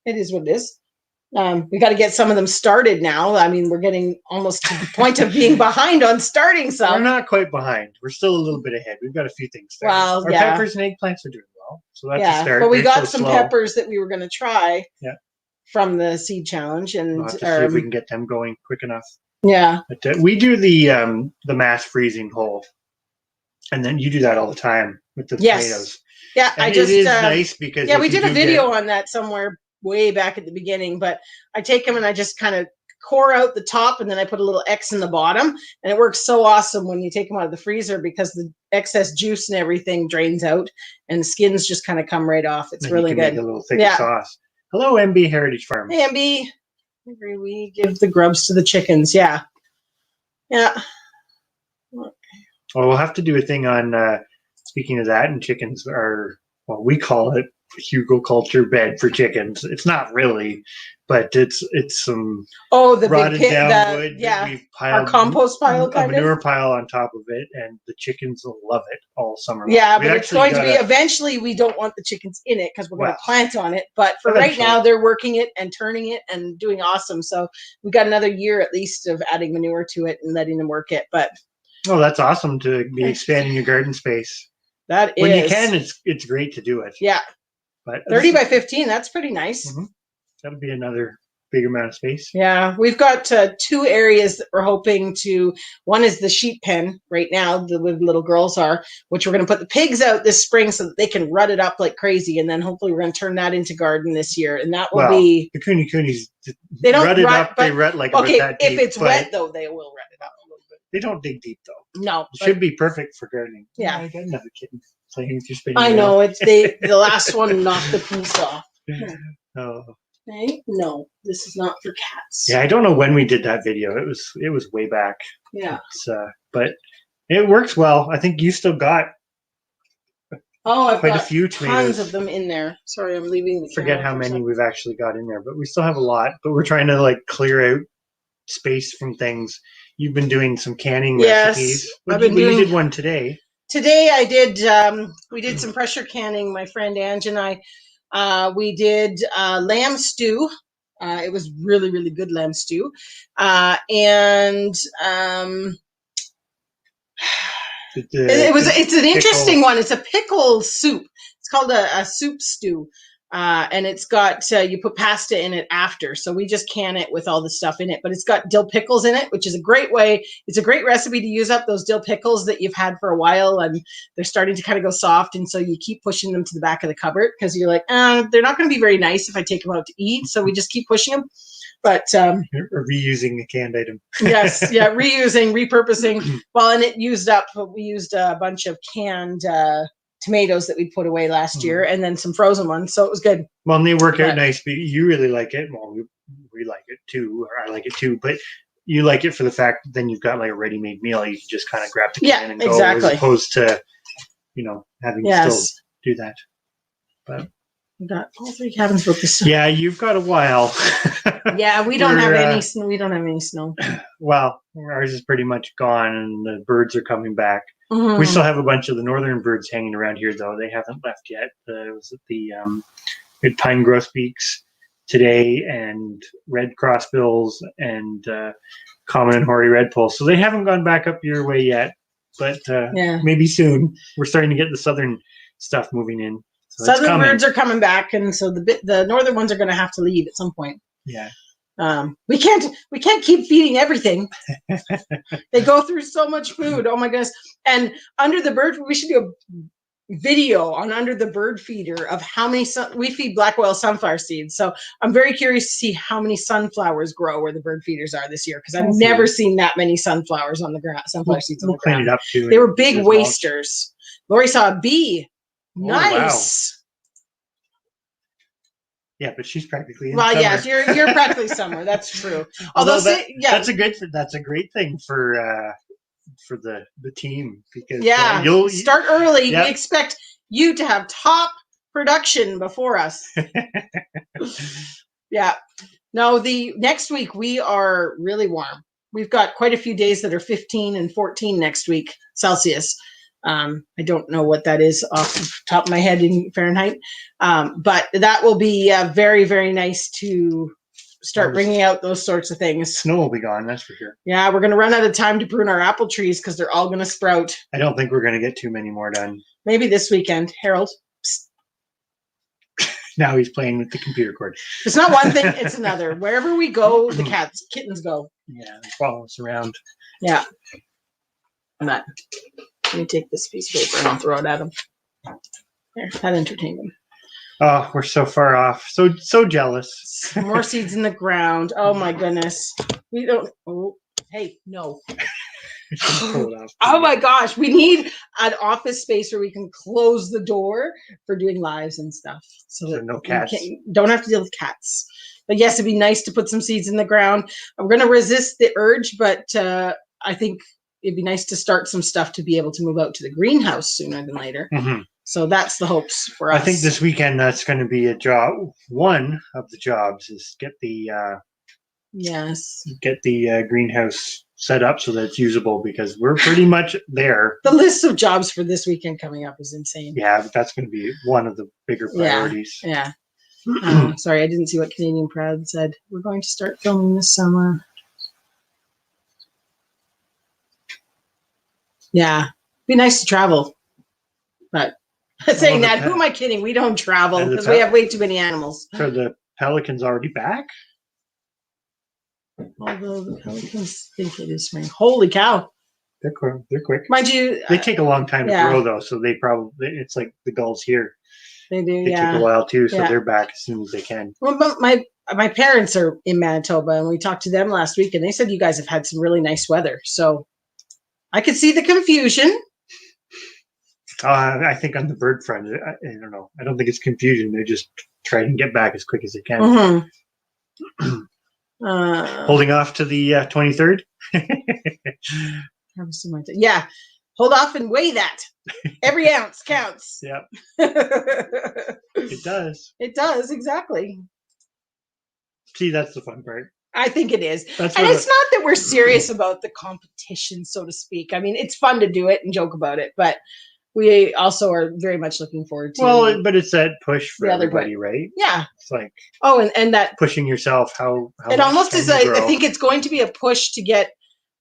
is what it is. We got to get some of them started now. I mean, we're getting almost to the point of being behind on starting some. We're not quite behind. We're still a little bit ahead. We've got a few things started. Well, our peppers and eggplants are doing well, so that's a start. But we got some peppers that we were going to try from the seed challenge, and we'll have to see if we can get them going quick enough. Yeah, but we do the mass freezing hole, and then you do that all the time with the tomatoes. Yeah, and it is nice because we did a video on that somewhere way back at the beginning. But I take them and I just kind of core out the top, and then I put a little X in the bottom, and it works so awesome when you take them out of the freezer, because the excess juice and everything drains out, and the skins just kind of come right off. It's really good. Make a little thicker sauce. Hello, MB Heritage Farm. Hey, MB. We give the grubs to the chickens. Yeah. Well, we'll have to do a thing on, speaking of that, and chickens are, we call it Hickorycroft bed for chickens. It's not really, but it's some the rotted big pit, down wood. We've piled our compost pile, a manure pile on top of it, and the chickens will love it all summer long. Yeah, but it's going to be eventually. We don't want the chickens in it because we're going to plant on it. But for right now, they're working it and turning it and doing awesome. So we got another year at least of adding manure to it and letting them work it. But that's awesome to be expanding your garden space. That is, when you can, it's great to do it. Yeah. But 30 by 15, that's pretty nice. Mm-hmm. That'll be another big amount of space. Yeah, we've got 2 areas that we're hoping to. One is the sheep pen right now, where the little girls are, which we're going to put the pigs out this spring so that they can rut it up like crazy. And then hopefully we're going to turn that into garden this year. And that will be... The coonies, they don't rut it up. They rut like about that deep. If it's wet, though, they will rut it up a little bit. They don't dig deep, though. No. It should be perfect for gardening. Yeah. I got another kitten. playing with your spinning I wheel. know it's the last one knocked the piece off. Oh. Hey, no, this is not for cats. Yeah, I don't know when we did that video. It was way back. Yeah. But it works well. I think you still got I've quite got a few tomatoes. tons of them in there. Sorry, I'm leaving the Forget how many we've actually got in there, but we still have a lot. But we're trying to like clear out space from things. You've been doing some canning recipes. I've been doing. You did one today. Today I did. We did some pressure canning. My friend Ange and I. We did lamb stew. It was really, really good lamb stew, and it's an interesting one. It's a pickle soup. It's called a soup stew. And it's got, you put pasta in it after. So we just can it with all the stuff in it, but it's got dill pickles in it, which is a great way. It's a great recipe to use up those dill pickles that you've had for a while and they're starting to kind of go soft. And so you keep pushing them to the back of the cupboard because you're like, they're not going to be very nice if I take them out to eat. So we just keep pushing them. But or reusing a canned item. Yes, yeah, reusing, repurposing. Well, and it used up. We used a bunch of canned tomatoes that we put away last year, and then some frozen ones. So it was good. Well, and they work out nice. But you really like it. Well, we like it too, or I like it too. But you like it for the fact that then you've got like a ready-made meal. You can just kind of grab the can and go, as opposed to having to still do that. But. We got all 3 cabins booked this summer. Yeah, you've got a while. Yeah, we don't have any snow. We don't have any snow. Well, ours is pretty much gone, and the birds are coming back. Mm-hmm. We still have a bunch of the northern birds hanging around here, though. They haven't left yet. It was at the pine grosbeaks today, and red crossbills, and common and hoary redpoll. So they haven't gone back up your way yet, but maybe soon. We're starting to get the southern stuff moving in. So southern birds are coming back, and so the northern ones are going to have to leave at some point. Yeah. We can't keep feeding everything. They go through so much food. Oh my goodness! And under the bird, we should do a video on under the bird feeder of how many we feed black oil sunflower seeds. So I'm very curious to see how many sunflowers grow where the bird feeders are this year because I've never seen that many sunflowers on the ground. Sunflower seeds on the ground. Clean it up too. They were big wasters. Lori saw a bee. Nice. Wow. Yeah, but she's practically in summer. Yes, you're practically somewhere. That's true. Although that's a great thing for the team because you'll start early. Yep. We expect you to have top production before us. Yeah. No, the next week we are really warm. We've got quite a few days that are 15 and 14 next week Celsius. I don't know what that is off the top of my head in Fahrenheit, but that will be very, very nice to start bringing out those sorts of things. Snow will be gone, that's for sure. Yeah, we're going to run out of time to prune our apple trees because they're all going to sprout. I don't think we're going to get too many more done. Maybe this weekend. Harold. Now he's playing with the computer cord. It's not one thing, it's another. Wherever we go, the kittens go. Yeah, they follow us around. Yeah. Let me take this piece of paper and I'll throw it at him. There, that entertained him. Oh, we're so far off. So jealous. More seeds in the ground. Oh my goodness. We don't. Oh, hey, no. Oh my gosh. We need an office space where we can close the door for doing lives and stuff. So that no cats. Don't have to deal with cats. But yes, it'd be nice to put some seeds in the ground. I'm going to resist the urge, but I think it'd be nice to start some stuff to be able to move out to the greenhouse sooner than later. Mm-hmm. So that's the hopes for us. I think this weekend that's going to be a job. One of the jobs is get the greenhouse set up so that it's usable because we're pretty much there. The list of jobs for this weekend coming up is insane. Yeah, but that's going to be one of the bigger priorities. Yeah. Sorry, I didn't see what Canadian Proud said. We're going to start filming this summer. Yeah, be nice to travel, but saying that, who am I kidding? We don't travel because we have way too many animals. So the pelicans already back? Although the pelicans think it is spring. Holy cow! They're quick. Mind you, they take a long time to grow though, so they probably it's like the gulls here. They do. They take a while too, so they're back as soon as they can. Well, but my parents are in Manitoba, and we talked to them last week, and they said you guys have had some really nice weather, so. I could see the confusion. I think on the bird front, I don't know. I don't think it's confusion. They're just trying to get back as quick as they can. Mm-hmm. Holding off to the 23rd. Yeah, hold off and weigh that. Every ounce counts. Yep. It does. It does, exactly. See, that's the fun part. I think it is. And it's not that we're serious about the competition, so to speak. I mean, it's fun to do it and joke about it, but we also are very much looking forward to. Well, but it's that push for everybody, right? Yeah. It's like and that pushing yourself. How it almost is. I think it's going to be a push to get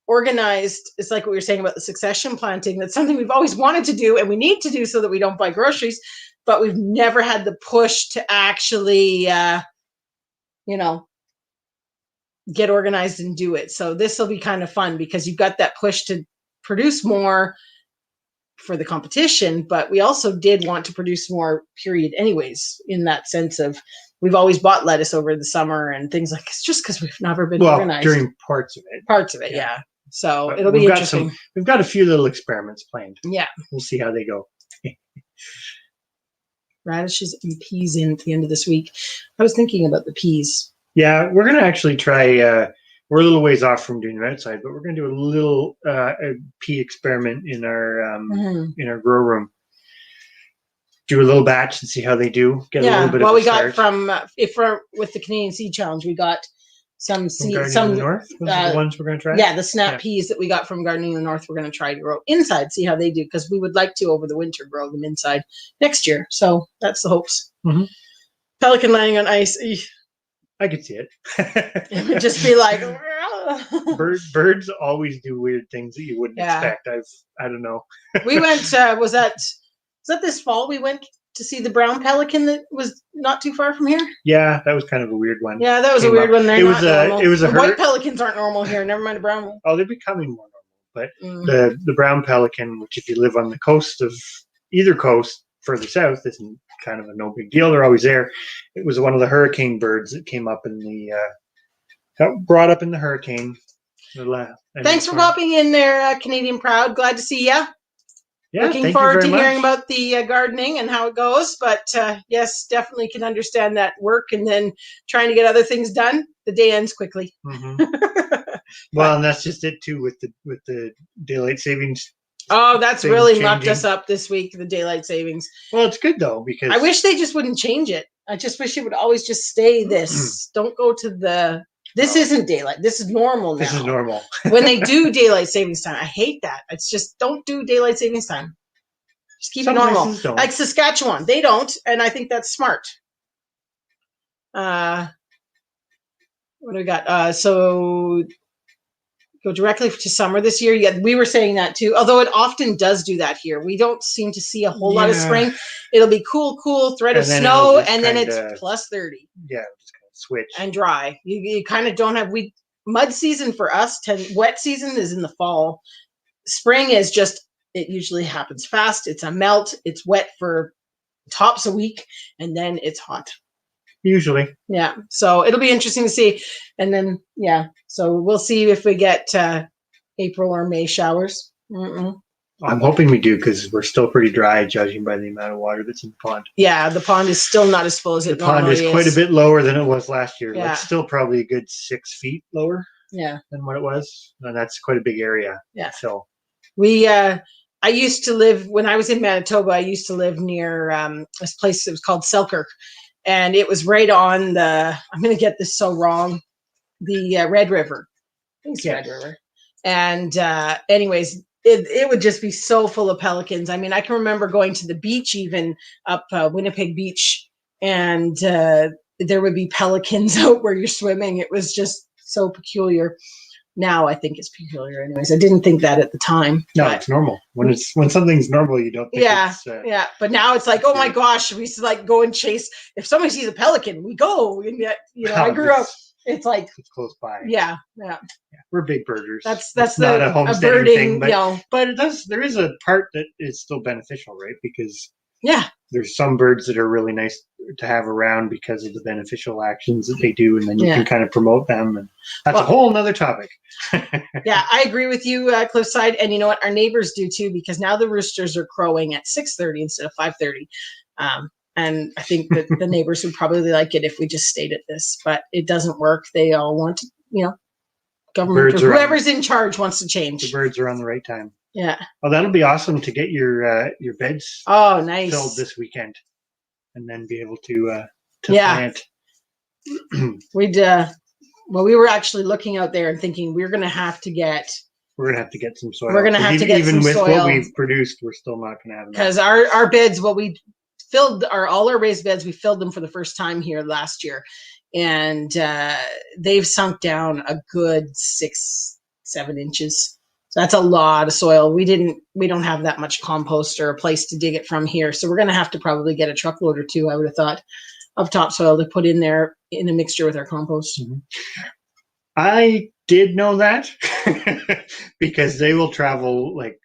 organized. It's like what we were saying about the succession planting. That's something we've always wanted to do and we need to do so that we don't buy groceries, but we've never had the push to actually, get organized and do it. So this will be kind of fun because you've got that push to produce more for the competition, but we also did want to produce more, period, anyways, in that sense of we've always bought lettuce over the summer and things like it's just because we've never been organized. During parts of it. Yeah. So but it'll be interesting. We've got a few little experiments planned. Yeah. We'll see how they go. Radishes and peas in at the end of this week. I was thinking about the peas. Yeah, we're going to actually try, we're a little ways off from doing it outside, but we're going to do a little a pea experiment in our grow room. Do a little batch and see how they do. Get a little bit of we got from, with the Canadian Seed Challenge, we got some seed, Gardening in the North, the ones we're going to try? Yeah, the snap peas that we got from Gardening in the North, we're going to try to grow inside, see how they do, because we would like to, over the winter, grow them inside next year. So that's the hopes. Mm-hmm. Pelican laying on ice. I could see it. It would just be like birds always do weird things that you wouldn't expect. I don't know. We went. Was that this fall? We went to see the brown pelican that was not too far from here. Yeah, that was kind of a weird one. Yeah, that was a weird one. It was a white pelicans aren't normal here. Never mind a brown one. Oh, they're becoming more normal. But the brown pelican, which if you live on the coast of either coast further south, isn't kind of a no big deal. They're always there. It was one of the hurricane birds that came up in the got brought up in the hurricane. Thanks for popping in there, Canadian Proud. Glad to see you. Yeah, looking forward to hearing about the gardening and how it goes. But yes, definitely can understand that work and then trying to get other things done. The day ends quickly. Mm-hmm. Well, and that's just it too with the daylight savings. Oh, that's really mucked us up this week, the daylight savings. Well, it's good though, because I wish they just wouldn't change it. I just wish it would always just stay this. Don't go to this isn't daylight. This is normal now. This is normal. When they do daylight savings time, I hate that. It's just don't do daylight savings time. Just keep it normal. Like Saskatchewan, they don't, and I think that's smart. What do we got? So go directly to summer this year. Yeah, we were saying that too. Although it often does do that here. We don't seem to see a whole lot of spring. It'll be cool, thread of snow, and then it's plus 30. Yeah, just kind of switch. And dry. You kind of don't have mud season for us. Wet season is in the fall. Spring is just, it usually happens fast. It's a melt. It's wet for tops a week, and then it's hot. Usually. Yeah. So it'll be interesting to see. And then, so we'll see if we get April or May showers. I'm hoping we do, because we're still pretty dry, judging by the amount of water that's in the pond. Yeah, the pond is still not as full as it normally is. The pond is quite a bit lower than it was last year. Yeah. Like still probably a good 6 feet lower than what it was. And that's quite a big area. Yeah. So I used to live, when I was in Manitoba, I used to live near this place that was called Selkirk. And it was right on I'm going to get this so wrong, the Red River. I think it's Red River. And anyways, it would just be so full of pelicans. I mean, I can remember going to the beach, even up Winnipeg Beach, and there would be pelicans out where you're swimming. It was just so peculiar. Now I think it's peculiar. Anyways, I didn't think that at the time. No, it's normal. When something's normal, you don't think it's... But now it's like, oh my gosh, we used to like go and chase. If somebody sees a pelican, we go. And yet, I grew up. It's like it's close by. Yeah. We're big birders. That's not a homesteading birding thing, but it does. There is a part that is still beneficial, right? Because there's some birds that are really nice to have around because of the beneficial actions that they do, and then you can kind of promote them, and that's a whole nother topic. Yeah, I agree with you, Cliffside, and you know what, our neighbors do too, because now the roosters are crowing at 6:30 instead of 5:30, and I think that the neighbors would probably like it if we just stayed at this, but it doesn't work. They all want to, you know, government or whoever's in charge wants to change. The birds are on the right time. Yeah. Well, that'll be awesome to get your beds nice filled this weekend, and then be able to plant. We'd well, we were actually looking out there and thinking we're going to have to get some soil. We're going to have to get some soil. Even with what we've produced, we're still not going to have enough. Because our beds, well, we filled all our raised beds. We filled them for the first time here last year, and they've sunk down a good 6-7 inches. So that's a lot of soil. We don't have that much compost or a place to dig it from here. So we're going to have to probably get a truckload or two, I would have thought, of topsoil to put in there in a mixture with our compost. Mm-hmm. I did know that because they will travel like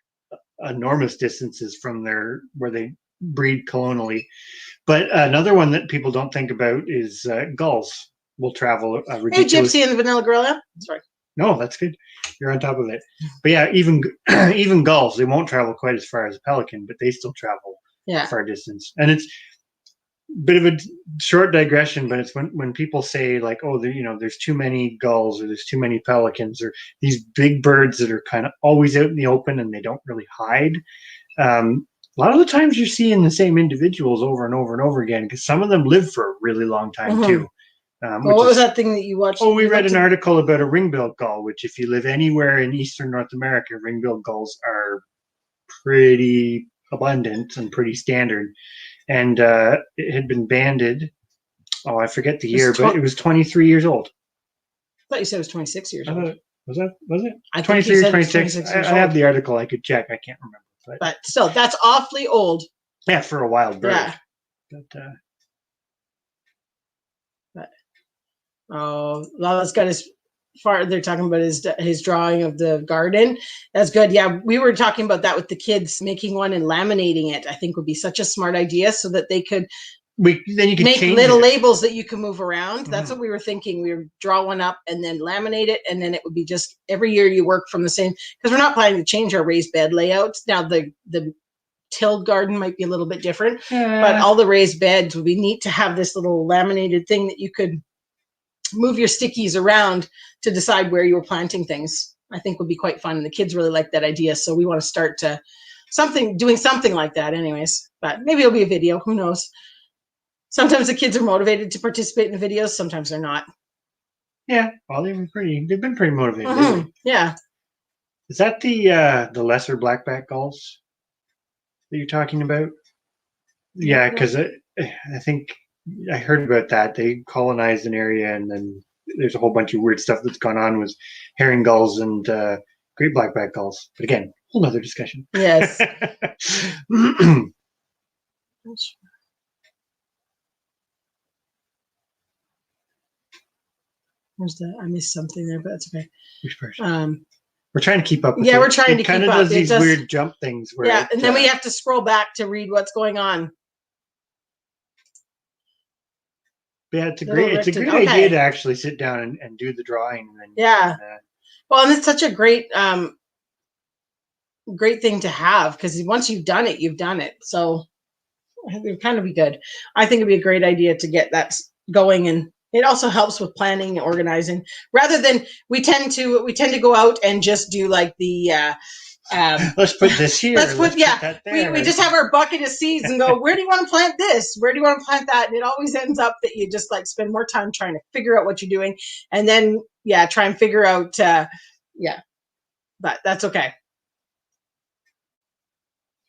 enormous distances from where they breed colonially. But another one that people don't think about is gulls will travel a ridiculous... Hey, Gypsy and the Vanilla Gorilla. Sorry. No, that's good. You're on top of it. But yeah, even gulls, they won't travel quite as far as a pelican, but they still travel far distance. And it's a bit of a short digression, but it's when people say like, oh, there's too many gulls or there's too many pelicans or these big birds that are kind of always out in the open and they don't really hide. A lot of the times you're seeing the same individuals over and over and over again because some of them live for a really long time too. What was that thing that you watched? Oh, we read an article about a ring-billed gull, which if you live anywhere in eastern North America, ring-billed gulls are pretty abundant and pretty standard. And it had been banded. Oh, I forget the year, but it was 23 years old. I thought you said it was 26 years old. Was it? I 23 or 26? I have the article. I could check. I can't remember. But still, that's awfully old. Yeah, for a wild bird. Yeah. But Lala's got they're talking about his drawing of the garden. That's good. Yeah, we were talking about that with the kids, making one and laminating it. I think would be such a smart idea so that they could then you could make little labels that you can move around. That's what we were thinking. We would draw one up and then laminate it, and then it would be just every year you work from the same, because we're not planning to change our raised bed layouts. Now the tilled garden might be a little bit different, but all the raised beds would be neat to have this little laminated thing that you could move your stickies around to decide where you were planting things. I think would be quite fun, and the kids really like that idea. So we want to start doing something like that anyways, but maybe it'll be a video, who knows. Sometimes the kids are motivated to participate in the videos, sometimes they're not. Yeah, well, they've been pretty motivated. Yeah. Is that the lesser blackback gulls that you're talking about? Yeah, because I think I heard about that. They colonized an area, and then there's a whole bunch of weird stuff that's gone on with herring gulls and great blackback gulls. But again, whole other discussion. Yes. Where's that? I missed something there, but that's okay. Which person? We're trying to keep up with we're trying to keep up. It kind of does these weird jump things. Where and then we have to scroll back to read what's going on. Yeah, it's a great idea to actually sit down and do the drawing. Well, and it's such a great thing to have, because once you've done it, you've done it. So it would kind of be good. I think it'd be a great idea to get that going, and it also helps with planning and organizing. Rather than we tend to go out and just do like the let's put this here. Let's put that there. We just have our bucket of seeds and go, where do you want to plant this? Where do you want to plant that? And it always ends up that you just like spend more time trying to figure out what you're doing, and then try and figure out but that's okay.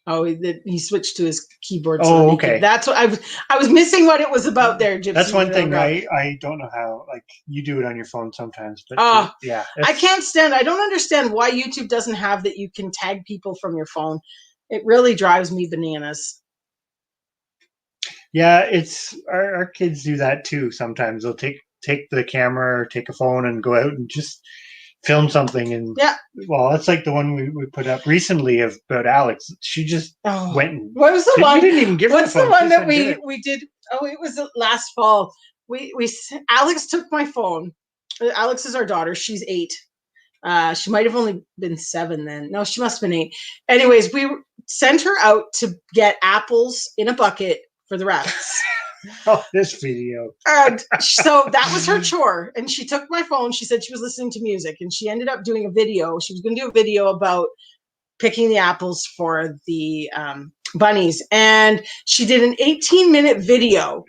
Oh, he switched to his keyboard. So okay. That's what I was missing what it was about there, Gypsy. That's one thing I don't know how, like, you do it on your phone sometimes, but I don't understand why YouTube doesn't have that you can tag people from your phone. It really drives me bananas. Yeah, it's our kids do that too sometimes. They'll take the camera or take a phone and go out and just film something, and well, that's like the one we put up recently about Alex. She just went and what was the one? We didn't even give her the phone. What's the one that we did? Oh, it was last fall. Alex took my phone. Alex is our daughter. She's 8. She might have only been 7 then. No, she must have been 8. Anyways, we sent her out to get apples in a bucket for the rabbits. Oh, this video. And so that was her chore. And she took my phone. She said she was listening to music, and she ended up doing a video. She was going to do a video about picking the apples for the bunnies. And she did an 18-minute video.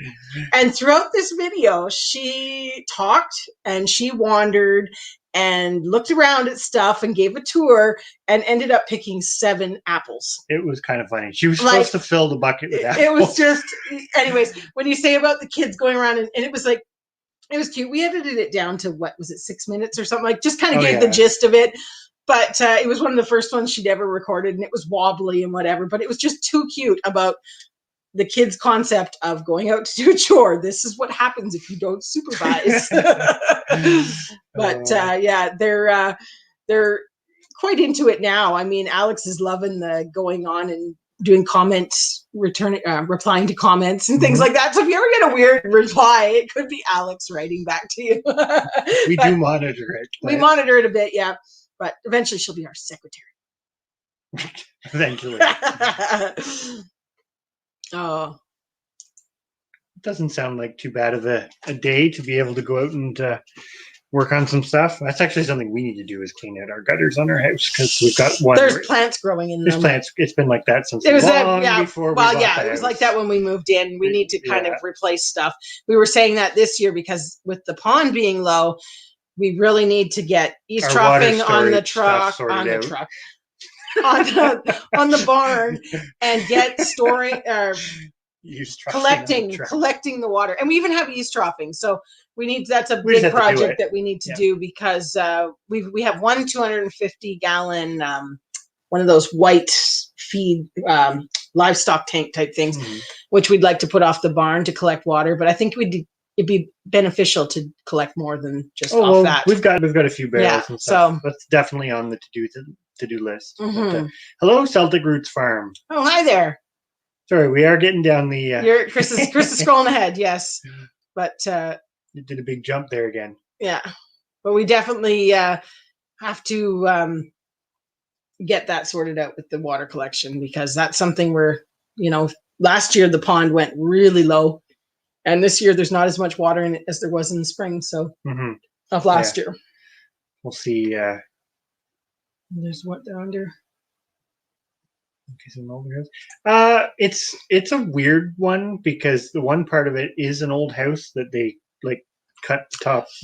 And throughout this video, she talked and she wandered and looked around at stuff and gave a tour and ended up picking 7 apples. It was kind of funny. She was supposed to fill the bucket with apples. It was just, anyways, when you say about the kids going around, and it was like, it was cute. We edited it down to, what was it, 6 minutes or something? Like, just kind of gave the gist of it. But it was one of the first ones she'd ever recorded, and it was wobbly and whatever. But it was just too cute about the kids' concept of going out to do a chore. This is what happens if you don't supervise. But yeah, they're quite into it now. I mean, Alex is loving the going on and doing comments, replying to comments and things like that. So if you ever get a weird reply, it could be Alex writing back to you. We do monitor it. We monitor it a bit, yeah. But eventually she'll be our secretary. Eventually. Oh. It doesn't sound like too bad of a day to be able to go out and work on some stuff. That's actually something we need to do, is clean out our gutters on our house, because we've got one. There's plants growing in them. There's plants. It's been like that since it was before. Well, yeah, it was like that when we moved in. We need to kind of replace stuff. We were saying that this year because with the pond being low, we really need to get east troughing on the truck, on the barn, and get storing collecting the water. And we even have east troughing, so that's a big project that we need to do, because we have one 250-gallon one of those white feed livestock tank type things, which we'd like to put off the barn to collect water. But I think it'd be beneficial to collect more than just off that. We've got a few barrels and stuff. So that's definitely on the to-do list. But, hello, Celtic Roots Farm. Oh, hi there. Sorry, we are getting down the. Chris is scrolling ahead. Yes, but you did a big jump there again. Yeah, but we definitely have to get that sorted out with the water collection, because that's something where, last year the pond went really low. And this year, there's not as much water in it as there was in the spring. So of last year, we'll see. There's what down there. It's a weird one, because the one part of it is an old house that they cut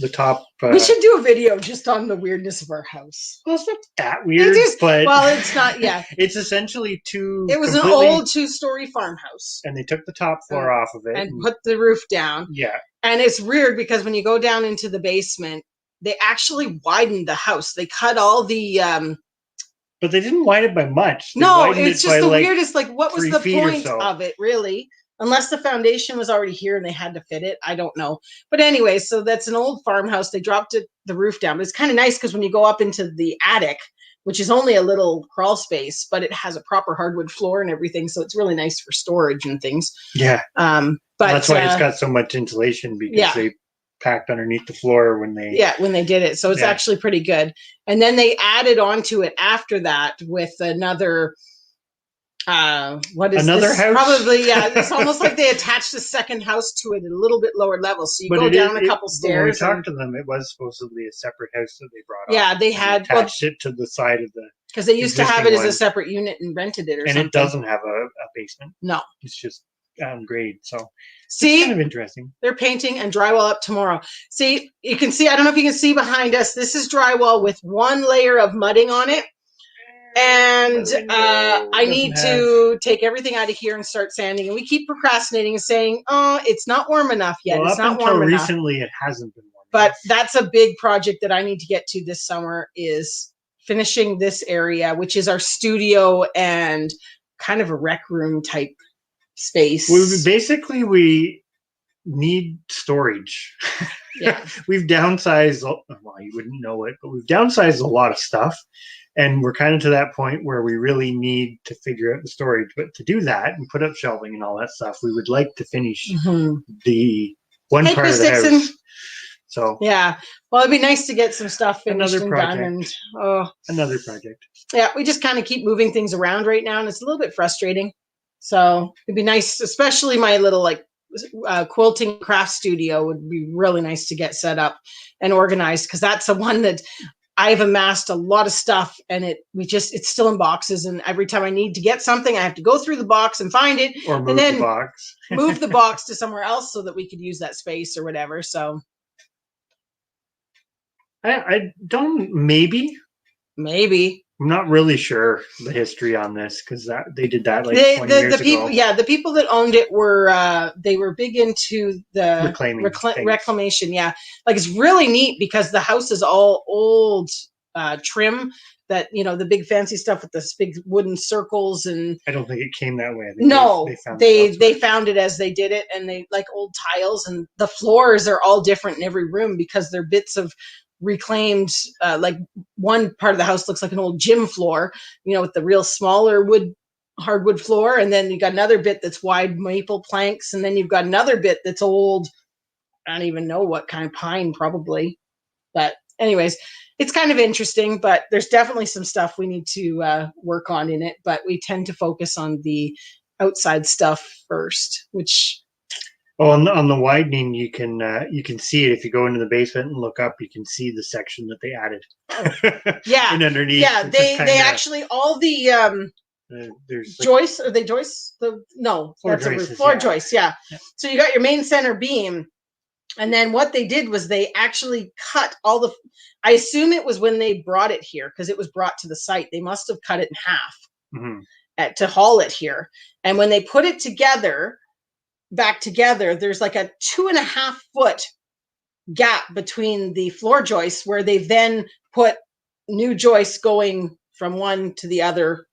the top. We should do a video just on the weirdness of our house. Well, it's not that weird, but it's not. Yeah, it's essentially It was an old 2-story farmhouse, and they took the top floor off of it and put the roof down. Yeah, and it's weird because when you go down into the basement, they actually widened the house. They cut all the. But they didn't widen it by much. No, it's just the weirdest. Like, what was the point of it, really? Unless the foundation was already here and they had to fit it. I don't know. But anyway, so that's an old farmhouse. They dropped the roof down. But it's kind of nice because when you go up into the attic, which is only a little crawl space, but it has a proper hardwood floor and everything. So it's really nice for storage and things. Yeah. But that's why it's got so much insulation, because they packed underneath the floor when they did it. So it's actually pretty good. And then they added onto it after that with another another house? Probably, it's almost like they attached a second house to it at a little bit lower level. So you go down a couple stairs. When we talked to them, it was supposedly a separate house that they brought on. Yeah, they had attached it to the side of the, because they used to have it as a separate unit and rented it or something. And it doesn't have a basement. No. It's just on grade. So see, it's kind of interesting. They're painting and drywall up tomorrow. See, you can see, I don't know if you can see behind us, this is drywall with one layer of mudding on it. And I need to take everything out of here and start sanding. And we keep procrastinating and saying, oh, it's not warm enough yet. Well, it's not warm enough. Recently, it hasn't been warm but enough. That's a big project that I need to get to this summer, is finishing this area, which is our studio and kind of a rec room type space. Basically, we need storage. Yeah. We've downsized, well, you wouldn't know it, but we've downsized a lot of stuff. And we're kind of to that point where we really need to figure out the storage. But to do that and put up shelving and all that stuff, we would like to finish the one part Chris of the Dixon. house. So yeah, well, it'd be nice to get some stuff finished another project. and done. And another project. Yeah, we just kind of keep moving things around right now, and it's a little bit frustrating. So it'd be nice, especially my little like quilting craft studio would be really nice to get set up and organized, because that's the one that I've amassed a lot of stuff, and it's still in boxes, and every time I need to get something, I have to go through the box and find it, or move and then the box. move the box to somewhere else so that we could use that space or whatever. So I don't, maybe. I'm not really sure the history on this, because they did that like 20 years people, ago. Yeah, the people that owned it they were big into the reclamation. Yeah, like it's really neat because the house is all old trim. That the big fancy stuff with the big wooden circles, and I don't think it came that way. They found it as they did it, and they like old tiles, and the floors are all different in every room because they're bits of reclaimed, like one part of the house looks like an old gym floor, with the real smaller hardwood floor, and then you got another bit that's wide maple planks, and then you've got another bit that's old, I don't even know what kind of pine, probably. But anyways, it's kind of interesting, but there's definitely some stuff we need to work on in it, but we tend to focus on the outside stuff first, which on the widening, you can see it if you go into the basement and look up. You can see the section that they added. Yeah, and underneath. Yeah, they actually all the there's joists. Are they joists? No, that's a roof. Floor joists. Yeah. So you got your main center beam, and then what they did was they actually cut all the. I assume it was when they brought it here, because it was brought to the site. They must have cut it in half to haul it here, and when they put it back together, there's like a 2.5 foot gap between the floor joists, where they then put new joists going from one to the other,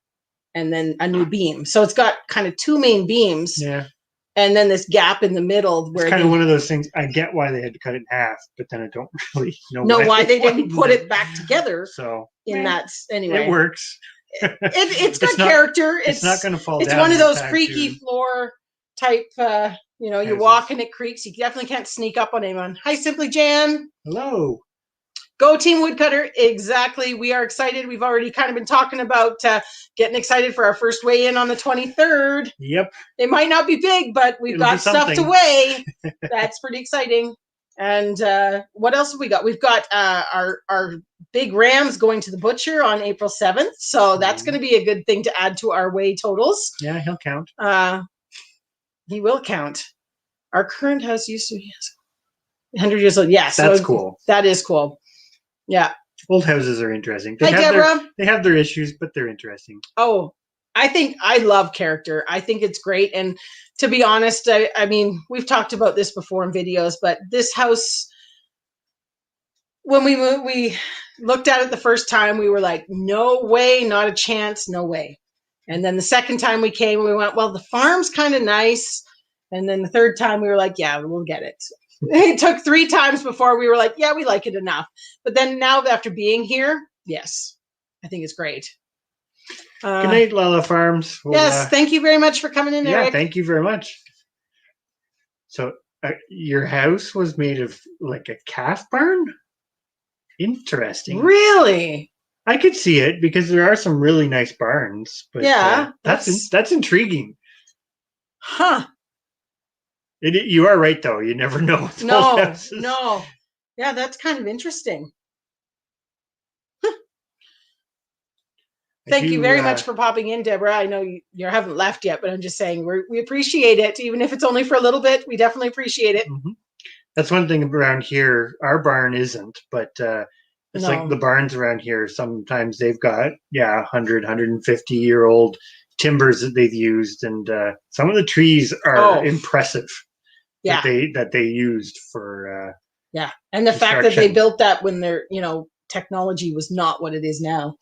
and then a new beam. So it's got kind of two main beams. Yeah. And then this gap in the middle where it's kind of one of those things. I get why they had to cut it in half, but then I don't really know why they didn't put it back together. So anyway, it works. It's got character. It's not going to fall down. It's one of those creaky floor type, you walk and it creaks. You definitely can't sneak up on anyone. Hi, Simply Jan. Hello. Go Team Woodcutter. Exactly. We are excited. We've already kind of been talking about getting excited for our first weigh-in on the 23rd. Yep. It might not be big, but we've got stuff to weigh. That's pretty exciting. And what else have we got? We've got our big rams going to the butcher on April 7th. So that's going to be a good thing to add to our weigh totals. Yeah, he'll count. He will count. Our current house used to be 100 years old. Yes. That's cool. That is cool. Yeah. Old houses are interesting. Hi, Deborah. They have their issues, but they're interesting. Oh, I love character. I think it's great. And to be honest, I mean, we've talked about this before in videos, but this house, when we moved, we looked at it the first time, we were like, no way, not a chance, no way. And then the second time we came, we went, well, the farm's kind of nice. And then the third time we were like, yeah, we'll get it. It took 3 times before we were like, yeah, we like it enough. But then now after being here, yes, I think it's great. Good night, Lala Farms. Yes, thank you very much for coming in, Eric. Yeah, thank you very much. So your house was made of like a calf barn? Interesting. Really? I could see it because there are some really nice barns. But yeah, that's intriguing. Huh. You are right, though. You never know. No. Yeah, that's kind of interesting. Thank you very much for popping in, Deborah. I know you haven't left yet, but I'm just saying we appreciate it. Even if it's only for a little bit, we definitely appreciate it. Mm-hmm. That's one thing around here. Our barn isn't, but it's like the barns around here. Sometimes they've got, 100, 150-year-old timbers that they've used. And some of the trees are impressive. Yeah. That they used for and the fact that they built that when their technology was not what it is now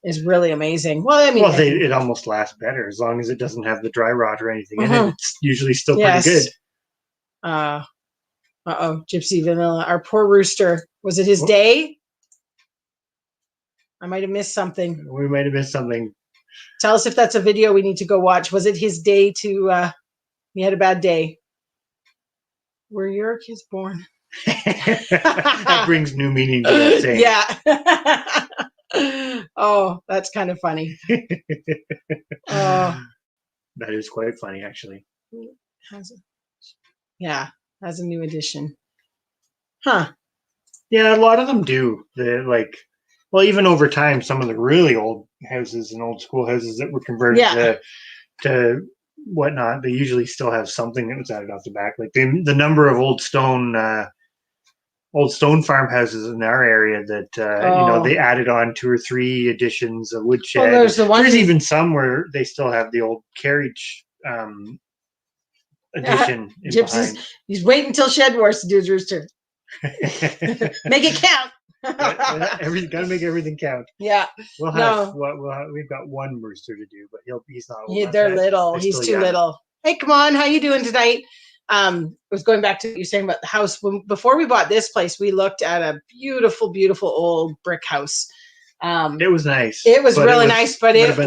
is really amazing. Well, I mean, it almost lasts better as long as it doesn't have the dry rot or anything in it. It's usually still pretty good. Gypsy Vanilla. Our poor rooster. Was it his day? I might have missed something. We might have missed something. Tell us if that's a video we need to go watch. Was it his day to, he had a bad day? Were your kids born? That brings new meaning to that saying. Yeah. Oh, that's kind of funny. That is quite funny, actually. Has a new addition. Huh. Yeah, a lot of them do. They're like, well, even over time, some of the really old houses and old school houses that were converted to whatnot, they usually still have something that was added off the back. Like the number of old stone farmhouses in our area that they added on 2 or 3 additions, a woodshed. Well, there's even some where they still have the old carriage addition. He's waiting until Shed Wars to do his rooster. Make it count. Gotta make everything count. Yeah. We've got one rooster to do, but he's not old. They're little. He's too little. Hey, come on, how you doing tonight? I was going back to what you were saying about the house. Before we bought this place, we looked at a beautiful, beautiful old brick house. It was nice. It was really nice, but it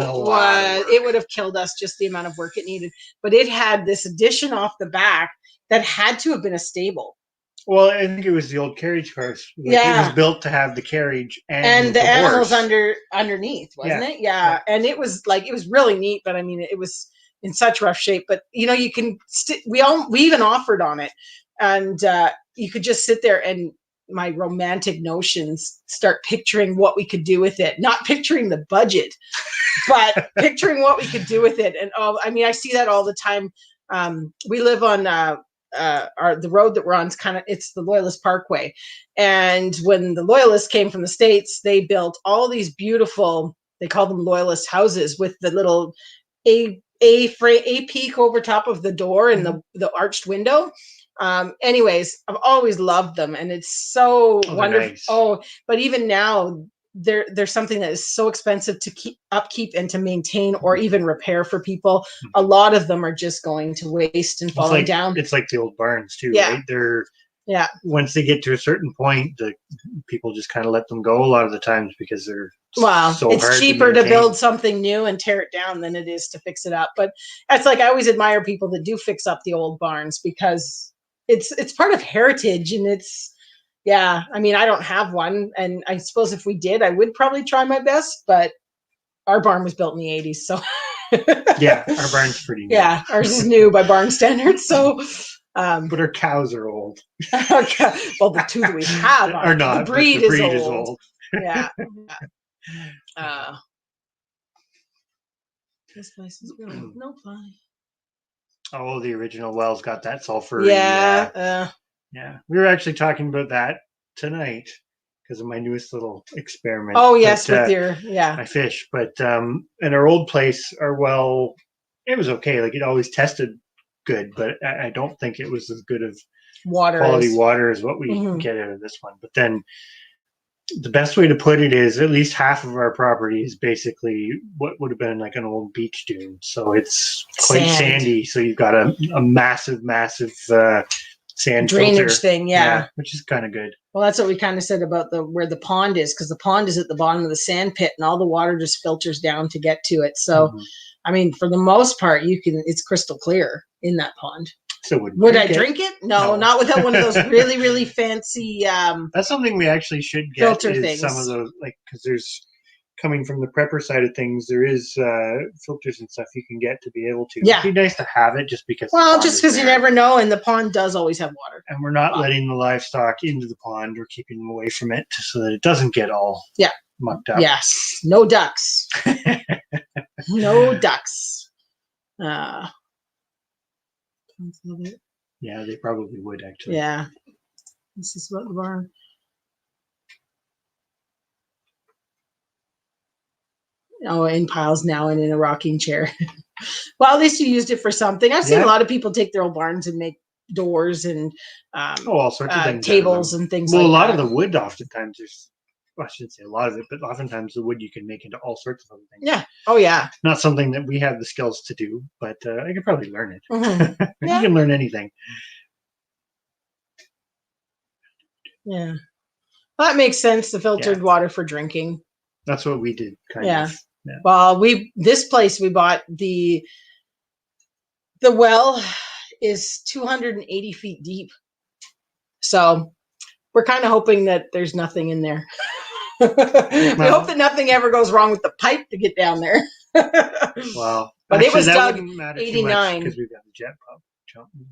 would have killed us, just the amount of work it needed. But it had this addition off the back that had to have been a stable. Well, I think it was the old carriage horse. It was built to have the carriage and the animals horse underneath, wasn't it? Yeah. And it was really neat, but I mean, it was in such rough shape. But you can we even offered on it, and you could just sit there and my romantic notions start picturing what we could do with it, not picturing the budget, but picturing what we could do with it. And I see that all the time. We live on the road that we're on it's the Loyalist Parkway. And when the Loyalists came from the States, they built all these beautiful, they call them Loyalist houses with the little a peak over top of the door and the arched window. Anyways, I've always loved them, and it's so wonderful. Nice. But even now, there's something that is so expensive to upkeep and to maintain or even repair for people. A lot of them are just going to waste and falling down. It's like the old barns too, right? Once they get to a certain point, the people just kind of let them go a lot of the times because they're it's cheaper to build something new and tear it down than it is to fix it up. But that's like, I always admire people that do fix up the old barns, because it's part of heritage, and it's I don't have one, and I suppose if we did, I would probably try my best, but our barn was built in the 80s, so our barn's pretty new. Yeah, ours is new by barn standards, so but our cows are old. Well, the two that we have are not. The breed is old. Yeah. This place is really no fun. Oh, the original well's got that sulfur. Yeah. We were actually talking about that tonight because of my newest little experiment. Oh, yes, with your my fish. But in our old place, our well, it was okay. Like, it always tested good, but I don't think it was as good of quality water as what we get out of this one. But then the best way to put it is at least half of our property is basically what would have been like an old beach dune. So it's quite sandy. So you've got a massive sand drainage filter thing, which is kind of good. Well, that's what we kind of said about where the pond is, because the pond is at the bottom of the sand pit, and all the water just filters down to get to it. So, I mean, for the most part, it's crystal clear in that pond. So would I drink it? No, not without one of those really, really fancy. That's something we actually should get. Filter things. Some of those, because there's, coming from the prepper side of things, there is filters and stuff you can get to be able to. Yeah. It'd be nice to have it just because. Well, just because you never know, and the pond does always have water. And we're not letting the livestock into the pond. We're keeping them away from it so that it doesn't get all mucked up. Yes. No ducks. No ducks. Yeah, they probably would actually. Yeah. This is what the barn. Oh, in piles now and in a rocking chair. Well, at least you used it for something. I've seen a lot of people take their old barns and make doors and all sorts of things, tables and things like that. Well, a lot of the wood oftentimes there's, well, I shouldn't say a lot of it, but oftentimes the wood you can make into all sorts of other things. Yeah. Oh, yeah. Not something that we have the skills to do, but I could probably learn it. You can learn anything. Yeah. Well, that makes sense. The filtered water for drinking. That's what we did, kind of. Yeah. Well, this place we bought, the well is 280 feet deep. So we're kind of hoping that there's nothing in there. We hope that nothing ever goes wrong with the pipe to get down there. Well, but actually, it was that dug wouldn't matter 89 because we've got the jet pump.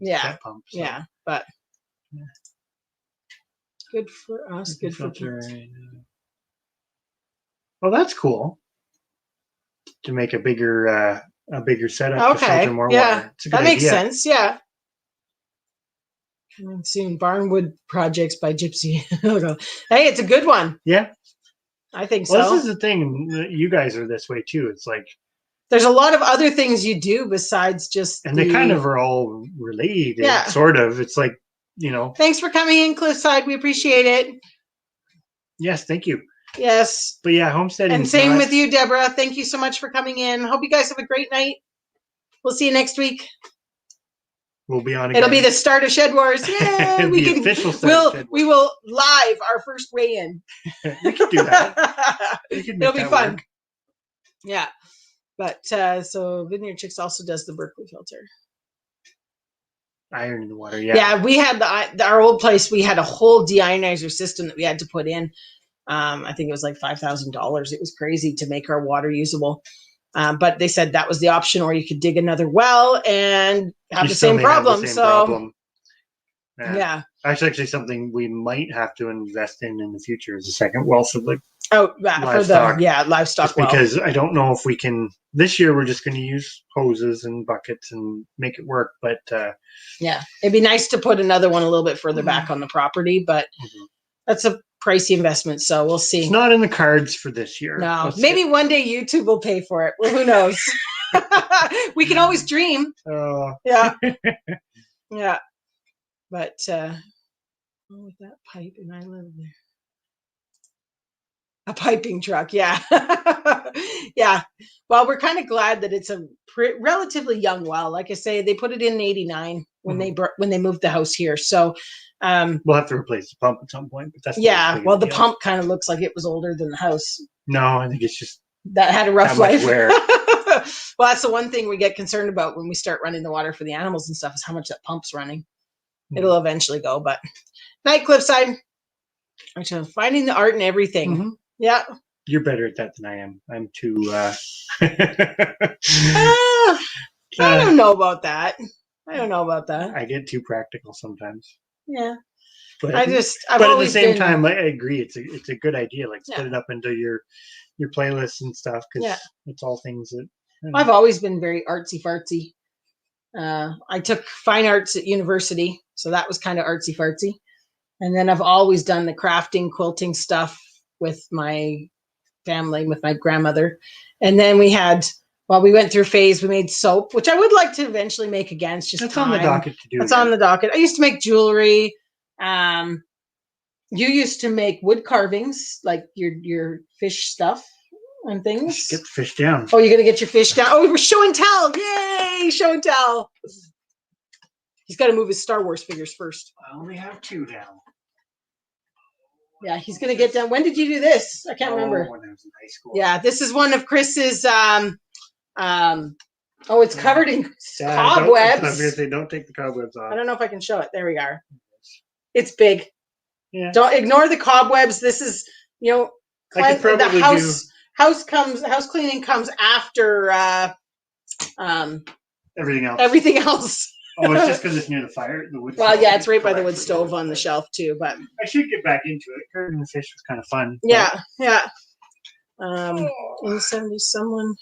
Jet pump. So. Yeah, but good for us. Good filter. Well, that's cool. To make a bigger setup to filter more water. It's a good that makes idea. sense. Yeah. Coming soon, Barnwood Projects by Gypsy. Hey, it's a good one. Yeah, I think so. Well, this is the thing. You guys are this way too. It's like there's a lot of other things you do besides just. And they kind of are all related. Yeah. Sort of. It's like Thanks for coming in, Cliffside. We appreciate it. Yes, thank you. Yes. But yeah, homesteading. And same with you, Deborah. Thank you so much for coming in. Hope you guys have a great night. We'll see you next week. We'll be on again. It'll be the start of Shed Wars. Yeah, we will live our first weigh-in. We can do that. It'll be fun. Work. Yeah. But so Vineyard Chicks also does the Berkeley filter. Iron in the water, yeah. Yeah, we had our old place, we had a whole deionizer system that we had to put in. I think it was like $5,000. It was crazy to make our water usable. But they said that was the option, or you could dig another well and have the same problem. Yeah. That's actually something we might have to invest in the future as a second well. So like livestock. Livestock well. Because I don't know if we can. This year we're just going to use hoses and buckets and make it work. But it'd be nice to put another one a little bit further back on the property, but that's a pricey investment, so we'll see. It's not in the cards for this year. No, maybe one day YouTube will pay for it. Well, who knows? We can always dream. Yeah. Yeah. But with that pipe, and I live there. A piping truck, yeah. Yeah. Well, we're kind of glad that it's a relatively young well. Like I say, they put it in 89 when they moved the house here. So we'll have to replace the pump at some point. But that's the pump kind of looks like it was older than the house. No, I think it's just that had a rough life. Well, that's the one thing we get concerned about when we start running the water for the animals and stuff is how much that pump's running. It'll eventually go, but night, Cliffside. Finding the art in everything. Mm-hmm. Yeah. You're better at that than I am. I'm too I don't know about that. I get too practical sometimes. Yeah. But at the same time, I agree. It's a good idea. Like split it up into your playlists and stuff because it's all things that I've always been very artsy fartsy. I took fine arts at university, so that was kind of artsy fartsy. And then I've always done the crafting, quilting stuff with my family, with my grandmother. And then we went through phase, we made soap, which I would like to eventually make again. It's just That's on the docket to do. That's on the docket. I used to make jewelry. You used to make wood carvings, like your fish stuff and things. Get the fish down. Oh, you're going to get your fish down. Oh, we're show and tell. Yay, show and tell. He's got to move his Star Wars figures first. I only have 2 down. Yeah, he's going to get done. When did you do this? I can't remember. When I was in high school. Yeah, this is one of Chris's. It's covered in cobwebs. I was going to say, don't take the cobwebs off. I don't know if I can show it. There we are. It's big. Yeah. Don't ignore the cobwebs. This is, the house cleaning comes after everything else. Oh, it's just because it's near the fire, the wood. Well, yeah, it's right by the wood stove on the shelf too. But I should get back into it. Curtain the fish was kind of fun. Yeah. In 70 someone.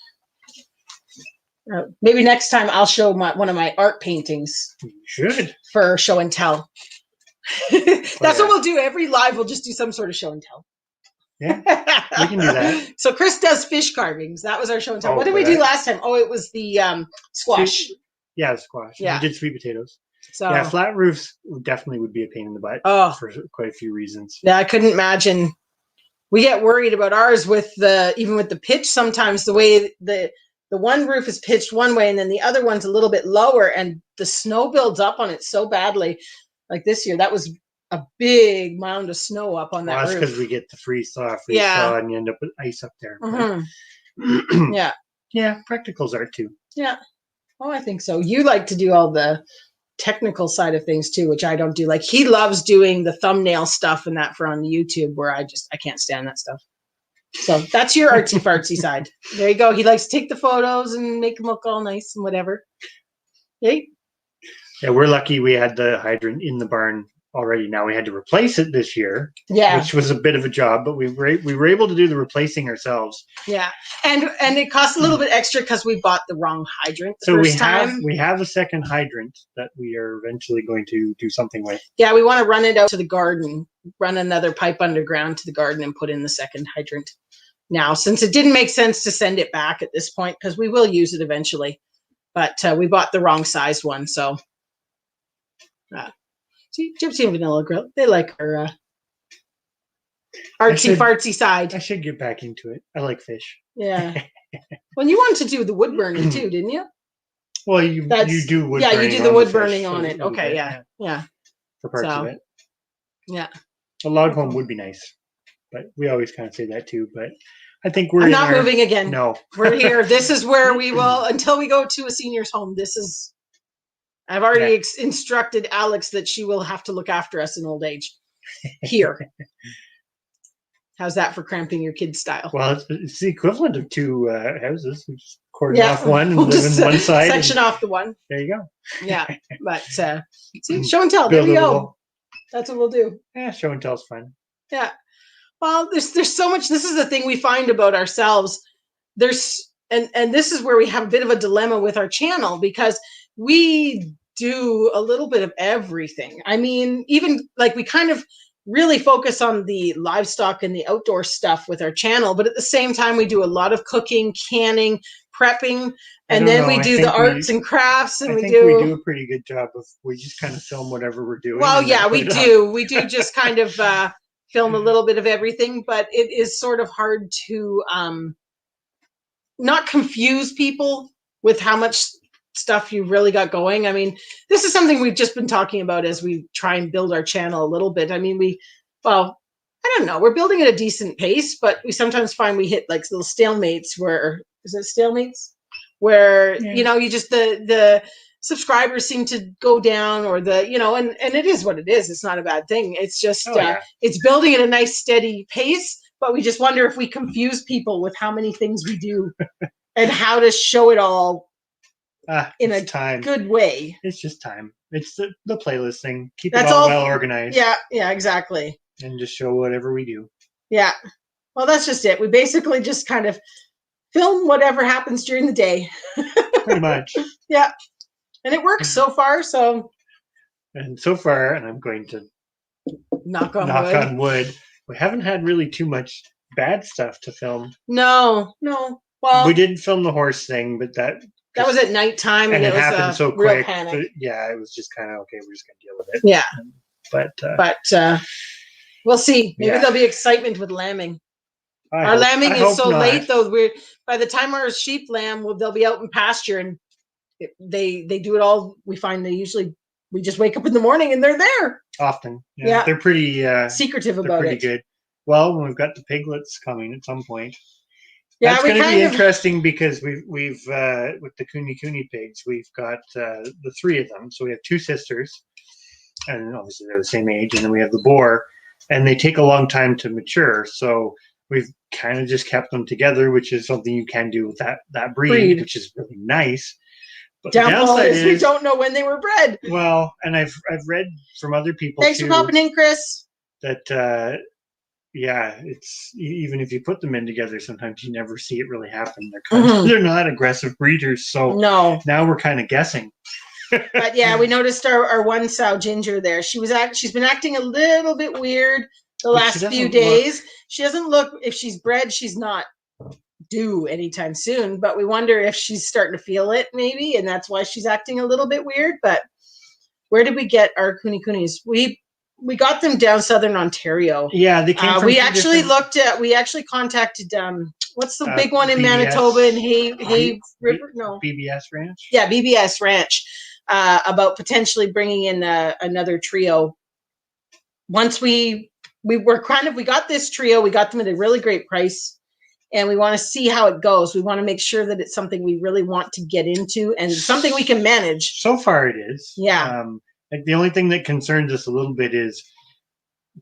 Maybe next time I'll show one of my art paintings. You should for show and tell. That's what we'll do. Every live, we'll just do some sort of show and tell. Yeah, we can do that. So Chris does fish carvings. That was our show and tell. What did we do last time? Oh, it was the squash. Yeah, squash. Yeah. We did sweet potatoes. So yeah, flat roofs definitely would be a pain in the butt for quite a few reasons. Yeah, I couldn't imagine. We get worried about ours even with the pitch sometimes, the way the one roof is pitched one way and then the other one's a little bit lower and the snow builds up on it so badly. Like this year, that was a big mound of snow up on that Well, that's roof. because we get the freeze thaw, and you end up with ice up there. Mm-hmm. Yeah. Yeah, practicals are too. Yeah. Oh, I think so. You like to do all the technical side of things too, which I don't do. Like he loves doing the thumbnail stuff and that for on YouTube, where I can't stand that stuff. So that's your artsy fartsy side. There you go. He likes to take the photos and make them look all nice and whatever. Hey. Yeah, we're lucky we had the hydrant in the barn already. Now we had to replace it this year, which was a bit of a job, but we were able to do the replacing ourselves. Yeah, and it cost a little bit extra because we bought the wrong hydrant the first time. We have a second hydrant that we are eventually going to do something with. Yeah, we want to run it out to the garden, run another pipe underground to the garden, and put in the second hydrant. Now, since it didn't make sense to send it back at this point, because we will use it eventually, but we bought the wrong size one, so. See, Gypsy and Vanilla Girl, they like her artsy fartsy side. I should get back into it. I like fish. Yeah. Well, you wanted to do the wood burning too, didn't you? Well, you do wood burning. Yeah, you do the wood burning on it. Okay, yeah. For parts of it. Yeah. A log home would be nice, but we always kind of say that too. But I think we're not moving again. No. We're here. This is where we will, until we go to a senior's home, I've already instructed Alex that she will have to look after us in old age here. How's that for cramping your kid's style? Well, it's the equivalent of two houses. We just cordon off one and live in one side. Section off the one. There you go. Yeah, but see, show and tell. There we go. That's what we'll do. Yeah, show and tell's fun. Yeah. Well, there's so much. This is the thing we find about ourselves. And this is where we have a bit of a dilemma with our channel, because we do a little bit of everything. I mean, even like we kind of really focus on the livestock and the outdoor stuff with our channel, but at the same time we do a lot of cooking, canning, prepping, and then we do the arts and crafts, and I think we do a pretty good job of, we just kind of film whatever we're doing. Well, yeah, we do. We do just kind of film a little bit of everything, but it is sort of hard to not confuse people with how much stuff you've really got going. I mean, this is something we've just been talking about as we try and build our channel a little bit. I mean, I don't know, we're building at a decent pace, but we sometimes find we hit like little stalemates where, is it stalemates? Where, you just, the subscribers seem to go down, or and it is what it is. It's not a bad thing. It's just, it's building at a nice steady pace, but we just wonder if we confuse people with how many things we do and how to show it all in a good way. It's just time. It's the playlist thing. Keep it all well organized. Yeah, exactly. And just show whatever we do. Yeah. Well, that's just it. We basically just kind of film whatever happens during the day. Pretty much. Yeah. And it works so far, And so far, and I'm going to knock on wood, we haven't had really too much bad stuff to film. No. Well, we didn't film the horse thing, but that was at nighttime, and it was happened so real quick. panic. But it was just kind of okay. We're just gonna deal with it. Yeah, but we'll see. Maybe there'll be excitement with lambing. Our lambing is so late, though. By the time our sheep lamb, they'll be out in pasture, and they do it all. We find we just wake up in the morning and they're there. Often, yeah. They're pretty secretive about it. Pretty good. Well, we've got the piglets coming at some point. Yeah, that's going to be interesting, because we've with the Kuni pigs, we've got the three of them. So we have two sisters, and obviously they're the same age, and then we have the boar, and they take a long time to mature. So we've kind of just kept them together, which is something you can do with that breed, which is really nice. But downfall is we don't know when they were bred. Well, and I've read from other people. Thanks for popping in, Chris. That it's even if you put them in together, sometimes you never see it really happen. They're not aggressive breeders, so now we're kind of guessing. But yeah, we noticed our one sow Ginger there. She's been acting a little bit weird the last few days. She doesn't look, if she's bred, she's not due anytime soon, but we wonder if she's starting to feel it maybe, and that's why she's acting a little bit weird. But where did we get our Kunis? We got them down southern Ontario. Yeah, they came from we actually contacted what's the big one in BBS, Manitoba and Hay River? No, BBS Ranch. Yeah, BBS Ranch, about potentially bringing in another trio once we got this trio, we got them at a really great price, and we want to see how it goes. We want to make sure that it's something we really want to get into and something we can manage. So far it is. Yeah. Like the only thing that concerns us a little bit is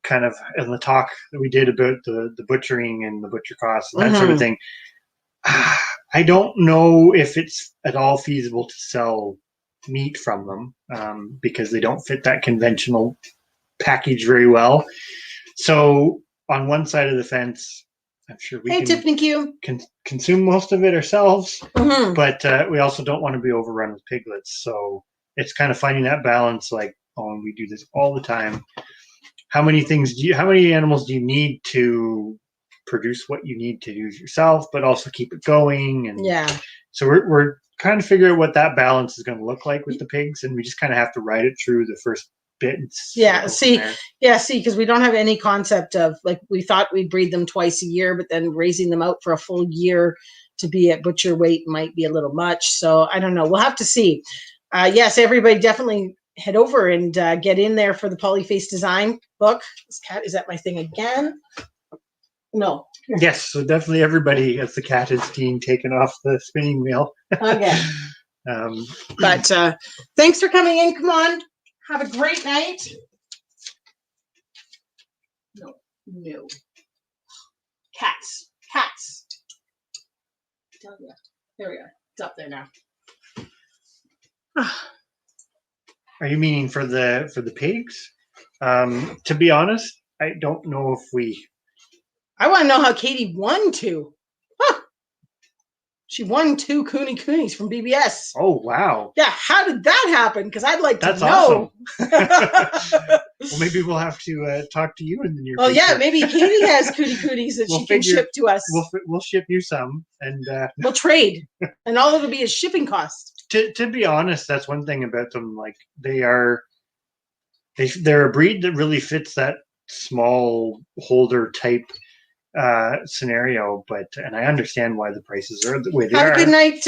kind of in the talk that we did about the butchering and the butcher costs and that sort of thing. I don't know if it's at all feasible to sell meat from them because they don't fit that conventional package very well. So on one side of the fence, I'm sure we can consume most of it ourselves, but we also don't want to be overrun with piglets. So it's kind of finding that balance, like, oh, we do this all the time. How many animals do you need to produce what you need to use yourself, but also keep it going? And so we're kind of figuring out what that balance is going to look like with the pigs, and we just kind of have to ride it through the first bit. Because we don't have any concept of, like, we thought we'd breed them twice a year, but then raising them out for a full year to be at butcher weight might be a little much. So I don't know. We'll have to see. Yes, everybody definitely head over and get in there for the Polyface Design book. This cat is at my thing again. No. Yes, so definitely everybody as the cat is being taken off the spinning wheel. Okay. But thanks for coming in. Come on. Have a great night. No. Cats. There we are. It's up there now. Are you meaning for the pigs? To be honest, I don't know if we. I want to know how Katie won 2. Huh. She won 2 Coonies from BBS. Oh, wow. Yeah, how did that happen? Because I'd like to know. Awesome. Well, maybe we'll have to talk to you in the near future. Oh, yeah, maybe Katie has Coonies that she can ship to us. We'll ship you some. And we'll trade. And all it'll be is shipping cost. To be honest, that's one thing about them. Like, they're a breed that really fits that small holder type scenario, and I understand why the prices are the way they are. Have a good night.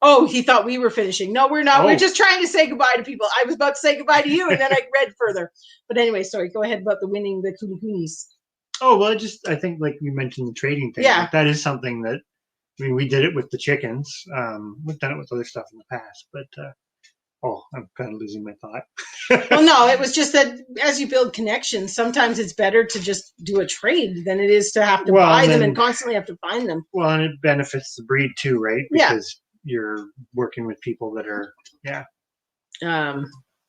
Oh, he thought we were finishing. No, we're not. We're just trying to say goodbye to people. I was about to say goodbye to you, and then I read further. But anyway, sorry. Go ahead about the winning the Coonies. Oh, well, I think, like you mentioned, the trading thing. Yeah. Like, that is something that, I mean, we did it with the chickens. We've done it with other stuff in the past, but I'm kind of losing my thought. Well, no, it was just that as you build connections, sometimes it's better to just do a trade than it is to have to buy them and constantly have to find them. Well, and it benefits the breed too, right? Because you're working with people that are,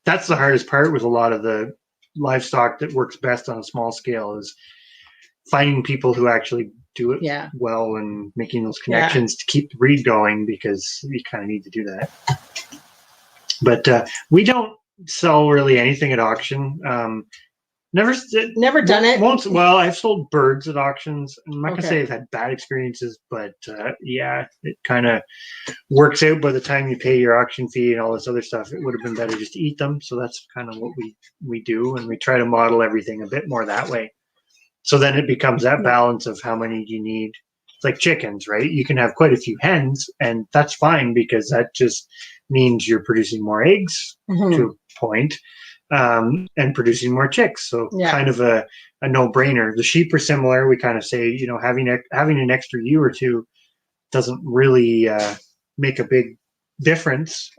that's the hardest part with a lot of the livestock that works best on a small scale is finding people who actually do it well and making those connections to keep the breed going, because you kind of need to do that. But we don't sell really anything at auction. Never done it. Well, I've sold birds at auctions. I'm not gonna say I've had bad experiences, but it kind of works out by the time you pay your auction fee and all this other stuff. It would have been better just to eat them. So that's kind of what we do, and we try to model everything a bit more that way. So then it becomes that balance of how many do you need. It's like chickens, right? You can have quite a few hens, and that's fine because that just means you're producing more eggs to a point, and producing more chicks. So kind of a no-brainer. The sheep are similar. We kind of say, having an extra ewe or two doesn't really make a big difference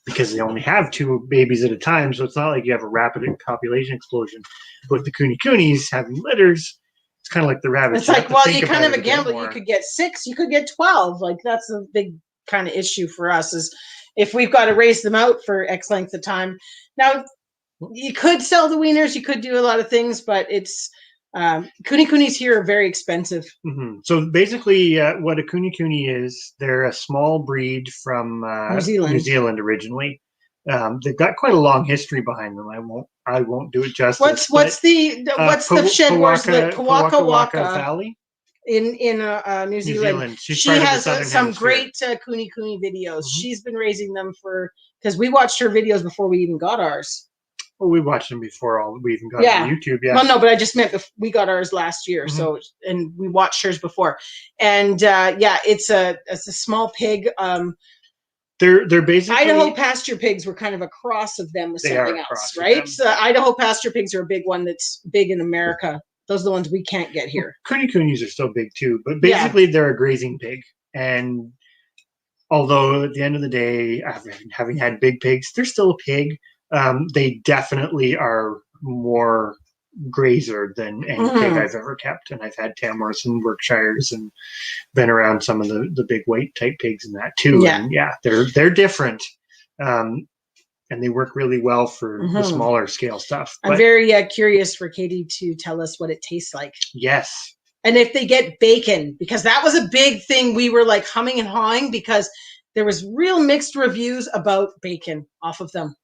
because they only have 2 babies at a time. So it's not like you have a rapid population explosion. But with the Coonies having litters, it's kind of like the rabbits. It's like, well, you kind of a gamble. You could get 6, you could get 12. Like, that's a big kind of issue for us, is if we've got to raise them out for X length of time. Now, you could sell the weaners, you could do a lot of things, but it's Coonies here are very expensive. So basically, what a Cooney is, they're a small breed from New Zealand originally. They've got quite a long history behind them. I won't do it justice. What's the shed wars? The Kawaka Valley in New Zealand. She has some great Cooney videos. She's been raising them because we watched her videos before we even got ours. Well, we watched them before we even got on YouTube. Yeah. Well, no, but I just meant we got ours last year. So, and we watched hers before, and it's a small pig. They're basically Idaho pasture pigs were kind of a cross of them with something else, right? So Idaho pasture pigs are a big one that's big in America. Those are the ones we can't get here. Coonies are still big too, but basically they're a grazing pig. And although at the end of the day, having had big pigs, they're still a pig. They definitely are more grazer than any pig I've ever kept. And I've had Tamworths and Berkshires and been around some of the big white type pigs in that too. Yeah. And yeah, they're different. And they work really well for the smaller scale stuff. I'm very curious for Katie to tell us what it tastes like. Yes. And if they get bacon, because that was a big thing. We were like humming and hawing because there was real mixed reviews about bacon off of them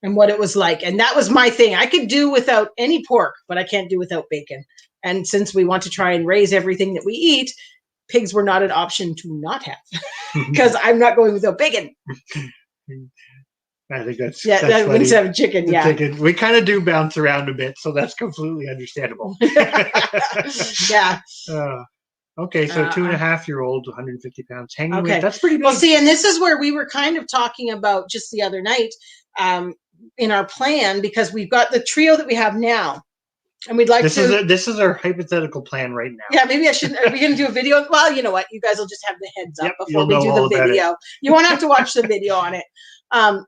and what it was like. And that was my thing. I could do without any pork, but I can't do without bacon. And since we want to try and raise everything that we eat, pigs were not an option to not have because I'm not going without bacon. I think that's that wouldn't have chicken. Yeah, chicken. We kind of do bounce around a bit, so that's completely understandable. Yeah. Okay, so 2.5-year-old, 150 pounds, hanging weight. That's pretty big. Well, see, and this is where we were kind of talking about just the other night in our plan, because we've got the trio that we have now. And we'd like this is our hypothetical plan right now. Yeah, maybe I shouldn't. Are we going to do a video? Well, you know what? You guys will just have the heads up before we do the video. You won't have to watch the video on it.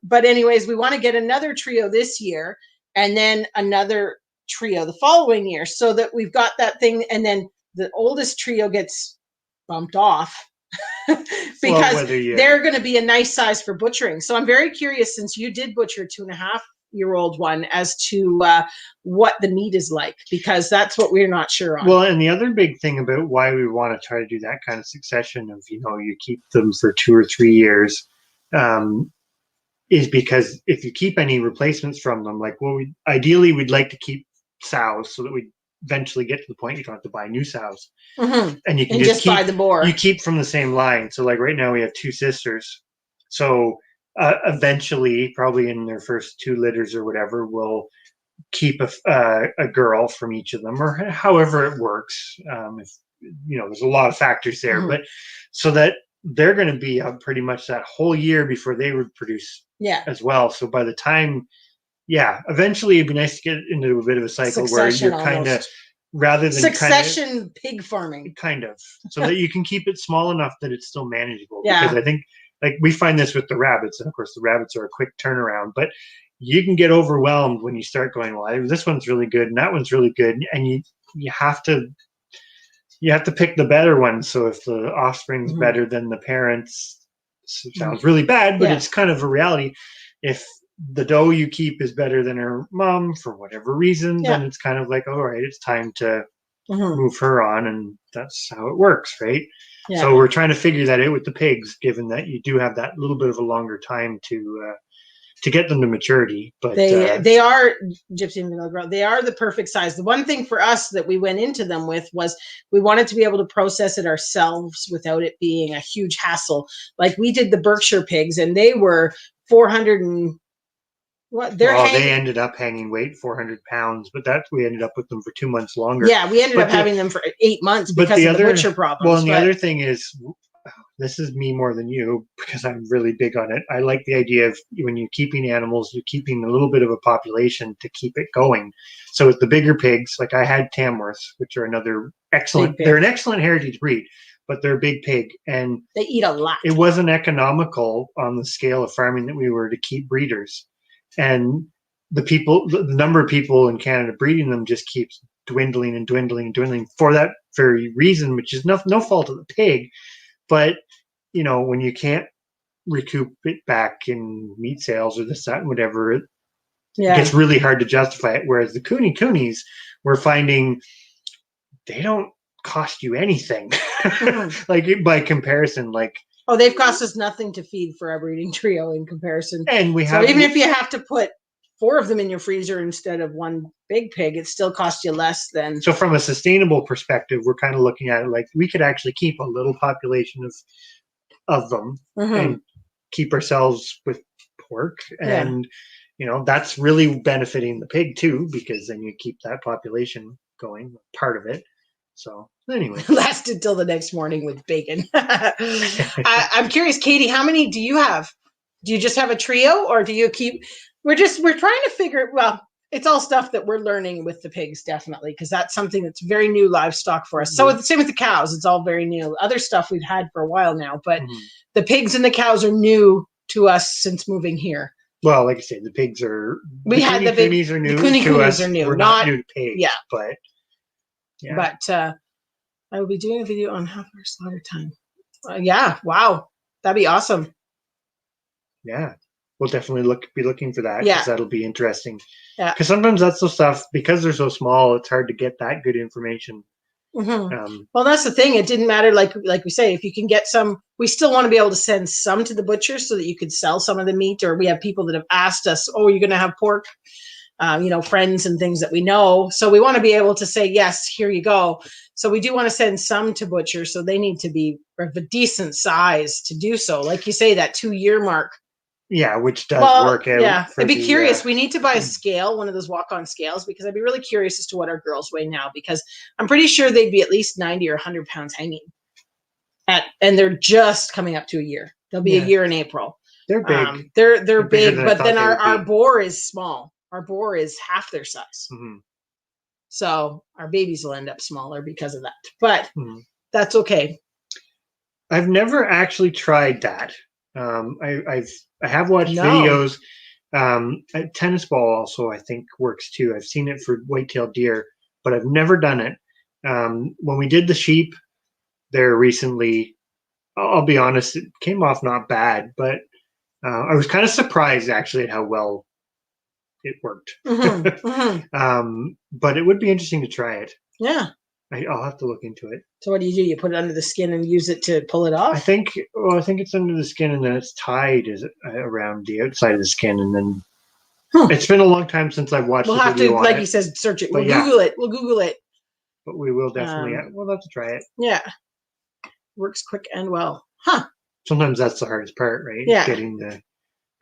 But anyways, we want to get another trio this year and then another trio the following year so that we've got that thing. And then the oldest trio gets bumped off because they're going to be a nice size for butchering. So I'm very curious, since you did butcher a 2.5-year-old one, as to what the meat is like, because that's what we're not sure on. Well, and the other big thing about why we want to try to do that kind of succession of, you keep them for 2 or 3 years, is because if you keep any replacements from them, ideally we'd like to keep sows so that we eventually get to the point you don't have to buy new sows. And you can just buy the boar. You keep from the same line. So like right now we have 2 sisters. So eventually, probably in their first 2 litters or whatever, we'll keep a girl from each of them, or however it works. If there's a lot of factors there, but so that they're going to be pretty much that whole year before they would produce as well. So by the time, eventually it'd be nice to get into a bit of a cycle where you're kind of, rather than succession pig farming, kind of, so that you can keep it small enough that it's still manageable. Because I think, we find this with the rabbits, and of course the rabbits are a quick turnaround, but you can get overwhelmed when you start going, well, this one's really good and that one's really good, and you have to pick the better one. So if the offspring's better than the parents, it sounds really bad, but it's kind of a reality. If the doe you keep is better than her mom for whatever reason, then it's kind of like, all right, it's time to move her on, and that's how it works, right? Yeah. So we're trying to figure that out with the pigs, given that you do have that little bit of a longer time to get them to maturity. But they are Gypsy and Vanilla Girl. They are the perfect size. The one thing for us that we went into them with was we wanted to be able to process it ourselves without it being a huge hassle. Like we did the Berkshire pigs, and they were 400 and what? They ended up hanging weight 400 pounds, but we ended up with them for 2 months longer. Yeah, we ended up having them for 8 months because of the butcher problems. Well, and the other thing is, this is me more than you, because I'm really big on it. I like the idea of when you're keeping animals, you're keeping a little bit of a population to keep it going. So with the bigger pigs, like I had Tamworths, which are another excellent, they're an excellent heritage breed, but they're a big pig, and they eat a lot. It wasn't economical on the scale of farming that we were to keep breeders. And the number of people in Canada breeding them just keeps dwindling and dwindling and dwindling for that very reason, which is no fault of the pig. But, when you can't recoup it back in meat sales or this, that, and whatever, it gets really hard to justify it. Whereas the coonies, we're finding they don't cost you anything. Like by comparison, they've cost us nothing to feed for our breeding trio in comparison. And even if you have to put 4 of them in your freezer instead of one big pig, it still costs you less than. So from a sustainable perspective, we're kind of looking at it like we could actually keep a little population of them and keep ourselves with pork. And, that's really benefiting the pig too, because then you keep that population going, part of it. So anyway, lasted till the next morning with bacon. I'm curious, Katie, how many do you have? Do you just have a trio, or do you keep? We're trying to figure. Well, it's all stuff that we're learning with the pigs, definitely, because that's something that's very new livestock for us. So the same with the cows; it's all very new. Other stuff we've had for a while now, but the pigs and the cows are new to us since moving here. Well, like I said, the pigs are. We had the big. Coonies are new the Cooney to us. Are new, we're not new to pigs. Yeah, but I will be doing a video on half our slaughter time. Yeah, wow, that'd be awesome. Yeah, we'll definitely be looking for that, Yeah, because that'll be interesting. Yeah, because sometimes that's the stuff, because they're so small, it's hard to get that good information. Well, that's the thing. It didn't matter, like we say, if you can get some, we still want to be able to send some to the butcher so that you could sell some of the meat. Or we have people that have asked us, "Oh, you're going to have pork?" Friends and things that we know. So we want to be able to say, "Yes, here you go." So we do want to send some to butcher. So they need to be of a decent size to do so. Like you say, that 2-year mark. Yeah, which does work out. Yeah, I'd be curious. We need to buy a scale, one of those walk-on scales, because I'd be really curious as to what our girls weigh now, because I'm pretty sure they'd be at least 90 or 100 pounds hanging. And they're just coming up to a year. They'll be a year in April. They're big. They're big, but then our boar is small. Our boar is half their size. So our babies will end up smaller because of that. But that's okay. I've never actually tried that. I have watched videos. Tennis ball also, I think, works too. I've seen it for white-tailed deer, but I've never done it. When we did the sheep there recently, I'll be honest, it came off not bad, but I was kind of surprised actually at how well it worked. But it would be interesting to try it. Yeah. I'll have to look into it. So what do? You put it under the skin and use it to pull it off? I think it's under the skin, and then it's tied around the outside of the skin, and then it's been a long time since I've watched. We'll have to, like he says, search it. We'll Google it. We'll Google it. But we will definitely. We'll have to try it. Yeah, works quick and well. Huh. Sometimes that's the hardest part, right? Yeah.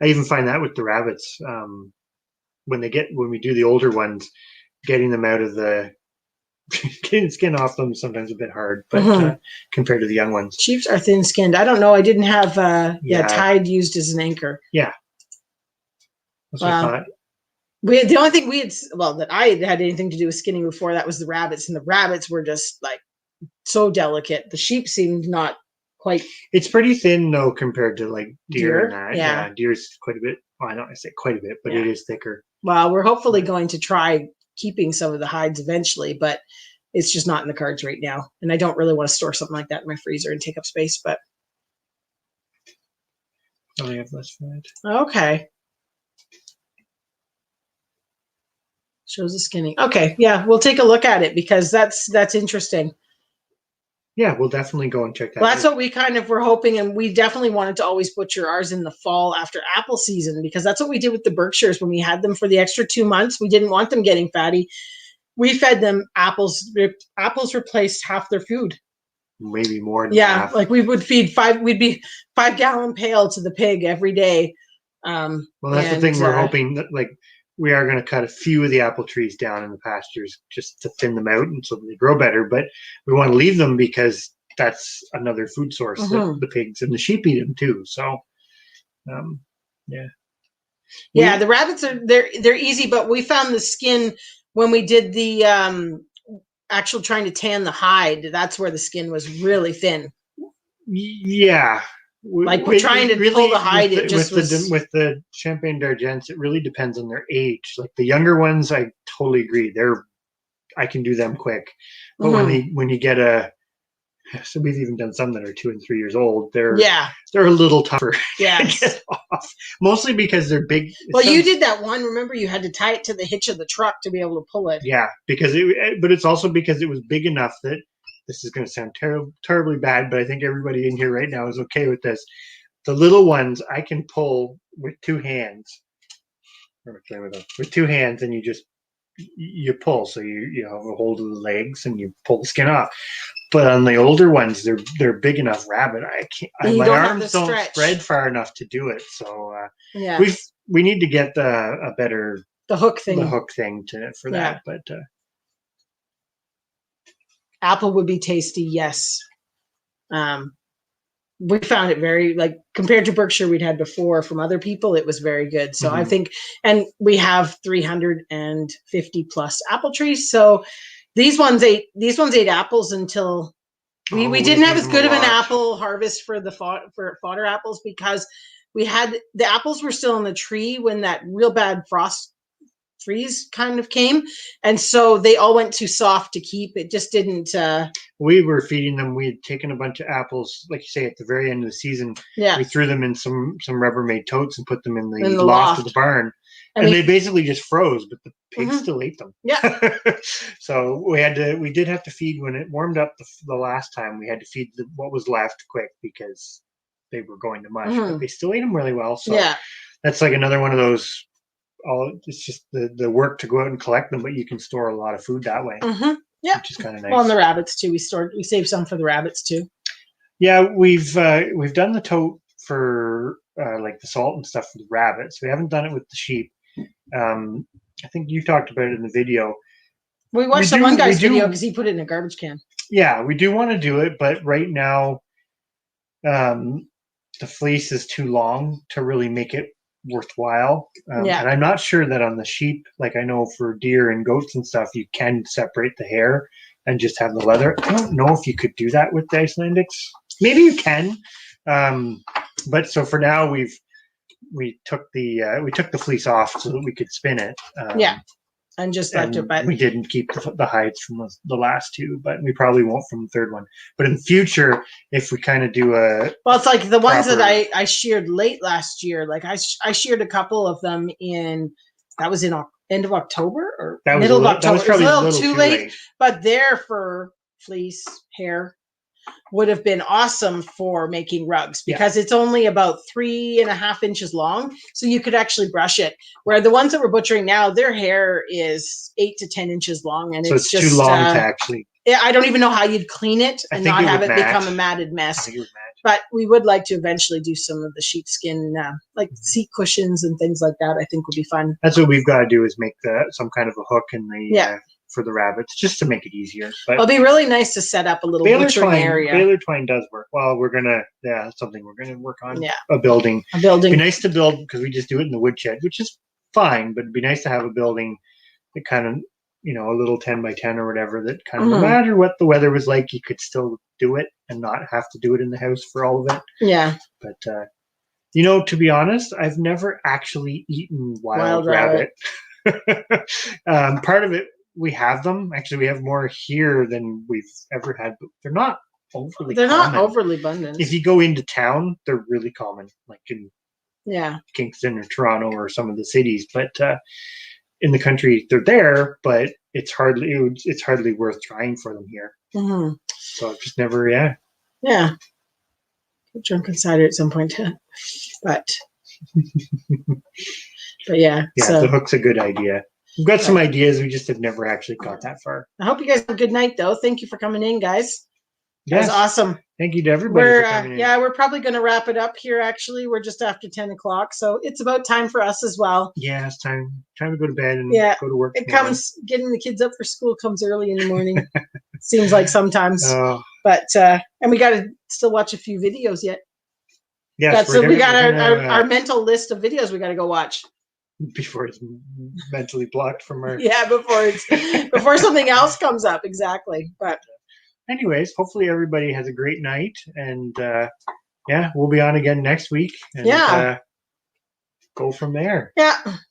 I even find that with the rabbits, when we do the older ones, getting them out of the. Getting skin off them is sometimes a bit hard, but compared to the young ones. Sheep are thin-skinned. I don't know. I didn't have tide used as an anchor. Yeah. That's what I thought. The only thing that I had anything to do with skinning before that was the rabbits, and the rabbits were just like so delicate. The sheep seemed not quite. It's pretty thin though compared to like deer and that. Yeah, deer's quite a bit. Well, I don't want to say quite a bit, but it is thicker. Well, we're hopefully going to try keeping some of the hides eventually, but it's just not in the cards right now. And I don't really want to store something like that in my freezer and take up space, but. Oh, we have less fat. Okay. Shows the skinning. Okay. Yeah. We'll take a look at it because that's interesting. Yeah, we'll definitely go and check that out. Well, that's what we kind of were hoping, and we definitely wanted to always butcher ours in the fall after apple season, because that's what we did with the Berkshires when we had them for the extra 2 months. We didn't want them getting fatty. We fed them apples. Apples replaced half their food. Maybe more than half. Like we would feed we'd be 5-gallon pail to the pig every day. Well, that's the thing. We're hoping that we are going to cut a few of the apple trees down in the pastures just to thin them out and so they grow better. But we want to leave them because that's another food source that the pigs and the sheep eat them too. So, yeah. Yeah, the rabbits they're easy, but we found the skin when we did the actual trying to tan the hide. That's where the skin was really thin. Yeah. We're trying to pull the hide. With the Champagne d'Argents, it really depends on their age. Like the younger ones, I totally agree. I can do them quick, but when you get so we've even done some that are 2 and 3 years old. They're a little tougher to get off. Mostly because they're big. Well, you did that one. Remember, you had to tie it to the hitch of the truck to be able to pull it. Yeah, but it's also because it was big enough that. This is going to sound terribly bad, but I think everybody in here right now is okay with this. The little ones I can pull with 2 hands. With 2 hands, and you pull. So you have a hold of the legs and you pull the skin off. But on the older ones, they're big enough rabbit. I can't. My arms don't spread far enough to do it. So we need to get the hook thing for that. But. Apple would be tasty, yes. we found it very, like, compared to Berkshire we'd had before from other people, it was very good. So I think, and we have 350 plus apple trees. So these ones ate apples until we didn't have as good of an apple harvest for the for fodder apples, because we had the apples were still in the tree when that real bad frost freeze kind of came, and so they all went too soft to keep. It just didn't. We were feeding them. We had taken a bunch of apples, like you say, at the very end of the season. Yeah, we threw them in some Rubbermaid totes and put them in the loft of the barn, and they basically just froze. But the pigs still ate them. Yeah. So we did have to feed when it warmed up the last time. We had to feed what was left quick because they were going to mush. But they still ate them really well. So that's like another one of those. It's just the work to go out and collect them, but you can store a lot of food that way. Yeah, which is kind of nice. Well, and the rabbits too. We saved some for the rabbits too. Yeah, we've done the tote for like the salt and stuff for the rabbits. We haven't done it with the sheep. I think you talked about it in the video. We watched one guy's video because he put it in a garbage can. Yeah, we do want to do it, but right now, the fleece is too long to really make it worthwhile. And I'm not sure that on the sheep, like I know for deer and goats and stuff, you can separate the hair and just have the leather. I don't know if you could do that with the Icelandics. Maybe you can. But so for now we took the fleece off so that we could spin it. And just left it. But we didn't keep the hides from the last two, but we probably won't from the third one. But in the future, if we kind of do it's like the ones that I sheared late last year. Like I sheared a couple of them that was in end of October or middle of October. That was probably a little too late. But their fur, fleece, hair would have been awesome for making rugs because it's only about 3.5 inches long, so you could actually brush it. Where the ones that we're butchering now, their hair is 8 to 10 inches long, and so it's just too long to actually. I don't even know how you'd clean it and not have it become a matted mess. But we would like to eventually do some of the sheepskin, like seat cushions and things like that. I think would be fun. That's what we've got to do is make some kind of a hook in the. For the rabbits, just to make it easier. But it'll be really nice to set up a little butchering area. Baler twine does work. Well, we're gonna something we're gonna work on. A building. It'd be nice to build because we just do it in the woodshed, which is fine. But it'd be nice to have a building that kind of a little 10 by 10 or whatever that kind of no matter what the weather was like, you could still do it and not have to do it in the house for all of it. Yeah. But to be honest, I've never actually eaten wild rabbit. Part of it. We have them. Actually, we have more here than we've ever had, but they're not overly not overly abundant. If you go into town, they're really common, like in Kingston or Toronto or some of the cities. But in the country, they're there, but it's hardly worth trying for them here. So I've just never, get drunk cider at some point, but so the hook's a good idea. We've got some ideas. We just have never actually got that far. I hope you guys have a good night, though. Thank you for coming in, guys. That was awesome. Thank you to everybody for coming in. Yeah, we're probably going to wrap it up here, actually. We're just after 10 o'clock, so it's about time for us as well. Yeah, it's time to go to bed and go to work. Getting the kids up for school comes early in the morning. Seems like sometimes. But, and we got to still watch a few videos yet. Yes, so we got our mental list of videos we got to go watch. Before it's mentally blocked from our before something else comes up, exactly. But anyways, hopefully everybody has a great night, and we'll be on again next week, and go from there.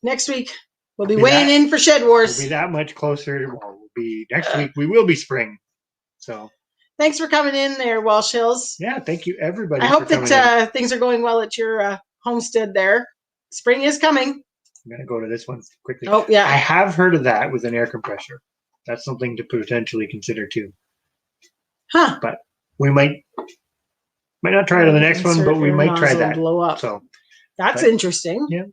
Next week we'll be weighing in for Shed Wars. We'll be that much closer. We'll be next week. We will be spring. So thanks for coming in there, Walsh Hills. Yeah, thank you everybody. I hope that things are going well at your homestead there. Spring is coming. I'm going to go to this one quickly. Oh, yeah. I have heard of that with an air compressor. That's something to potentially consider too. Huh. But we might not try it on the next one, but we might try that. Blow up. So that's interesting. Yeah.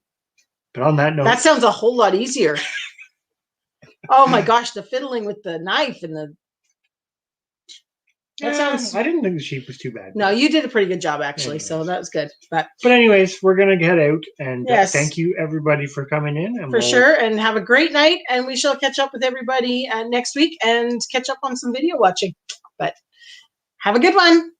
But on that note. That sounds a whole lot easier. Oh my gosh, the fiddling with the knife and the. That sounds. I didn't think the sheep was too bad. No, you did a pretty good job actually, so that was good. But anyways, we're gonna get out and thank you everybody for coming in. And for sure, and have a great night. And we shall catch up with everybody next week and catch up on some video watching. But have a good one.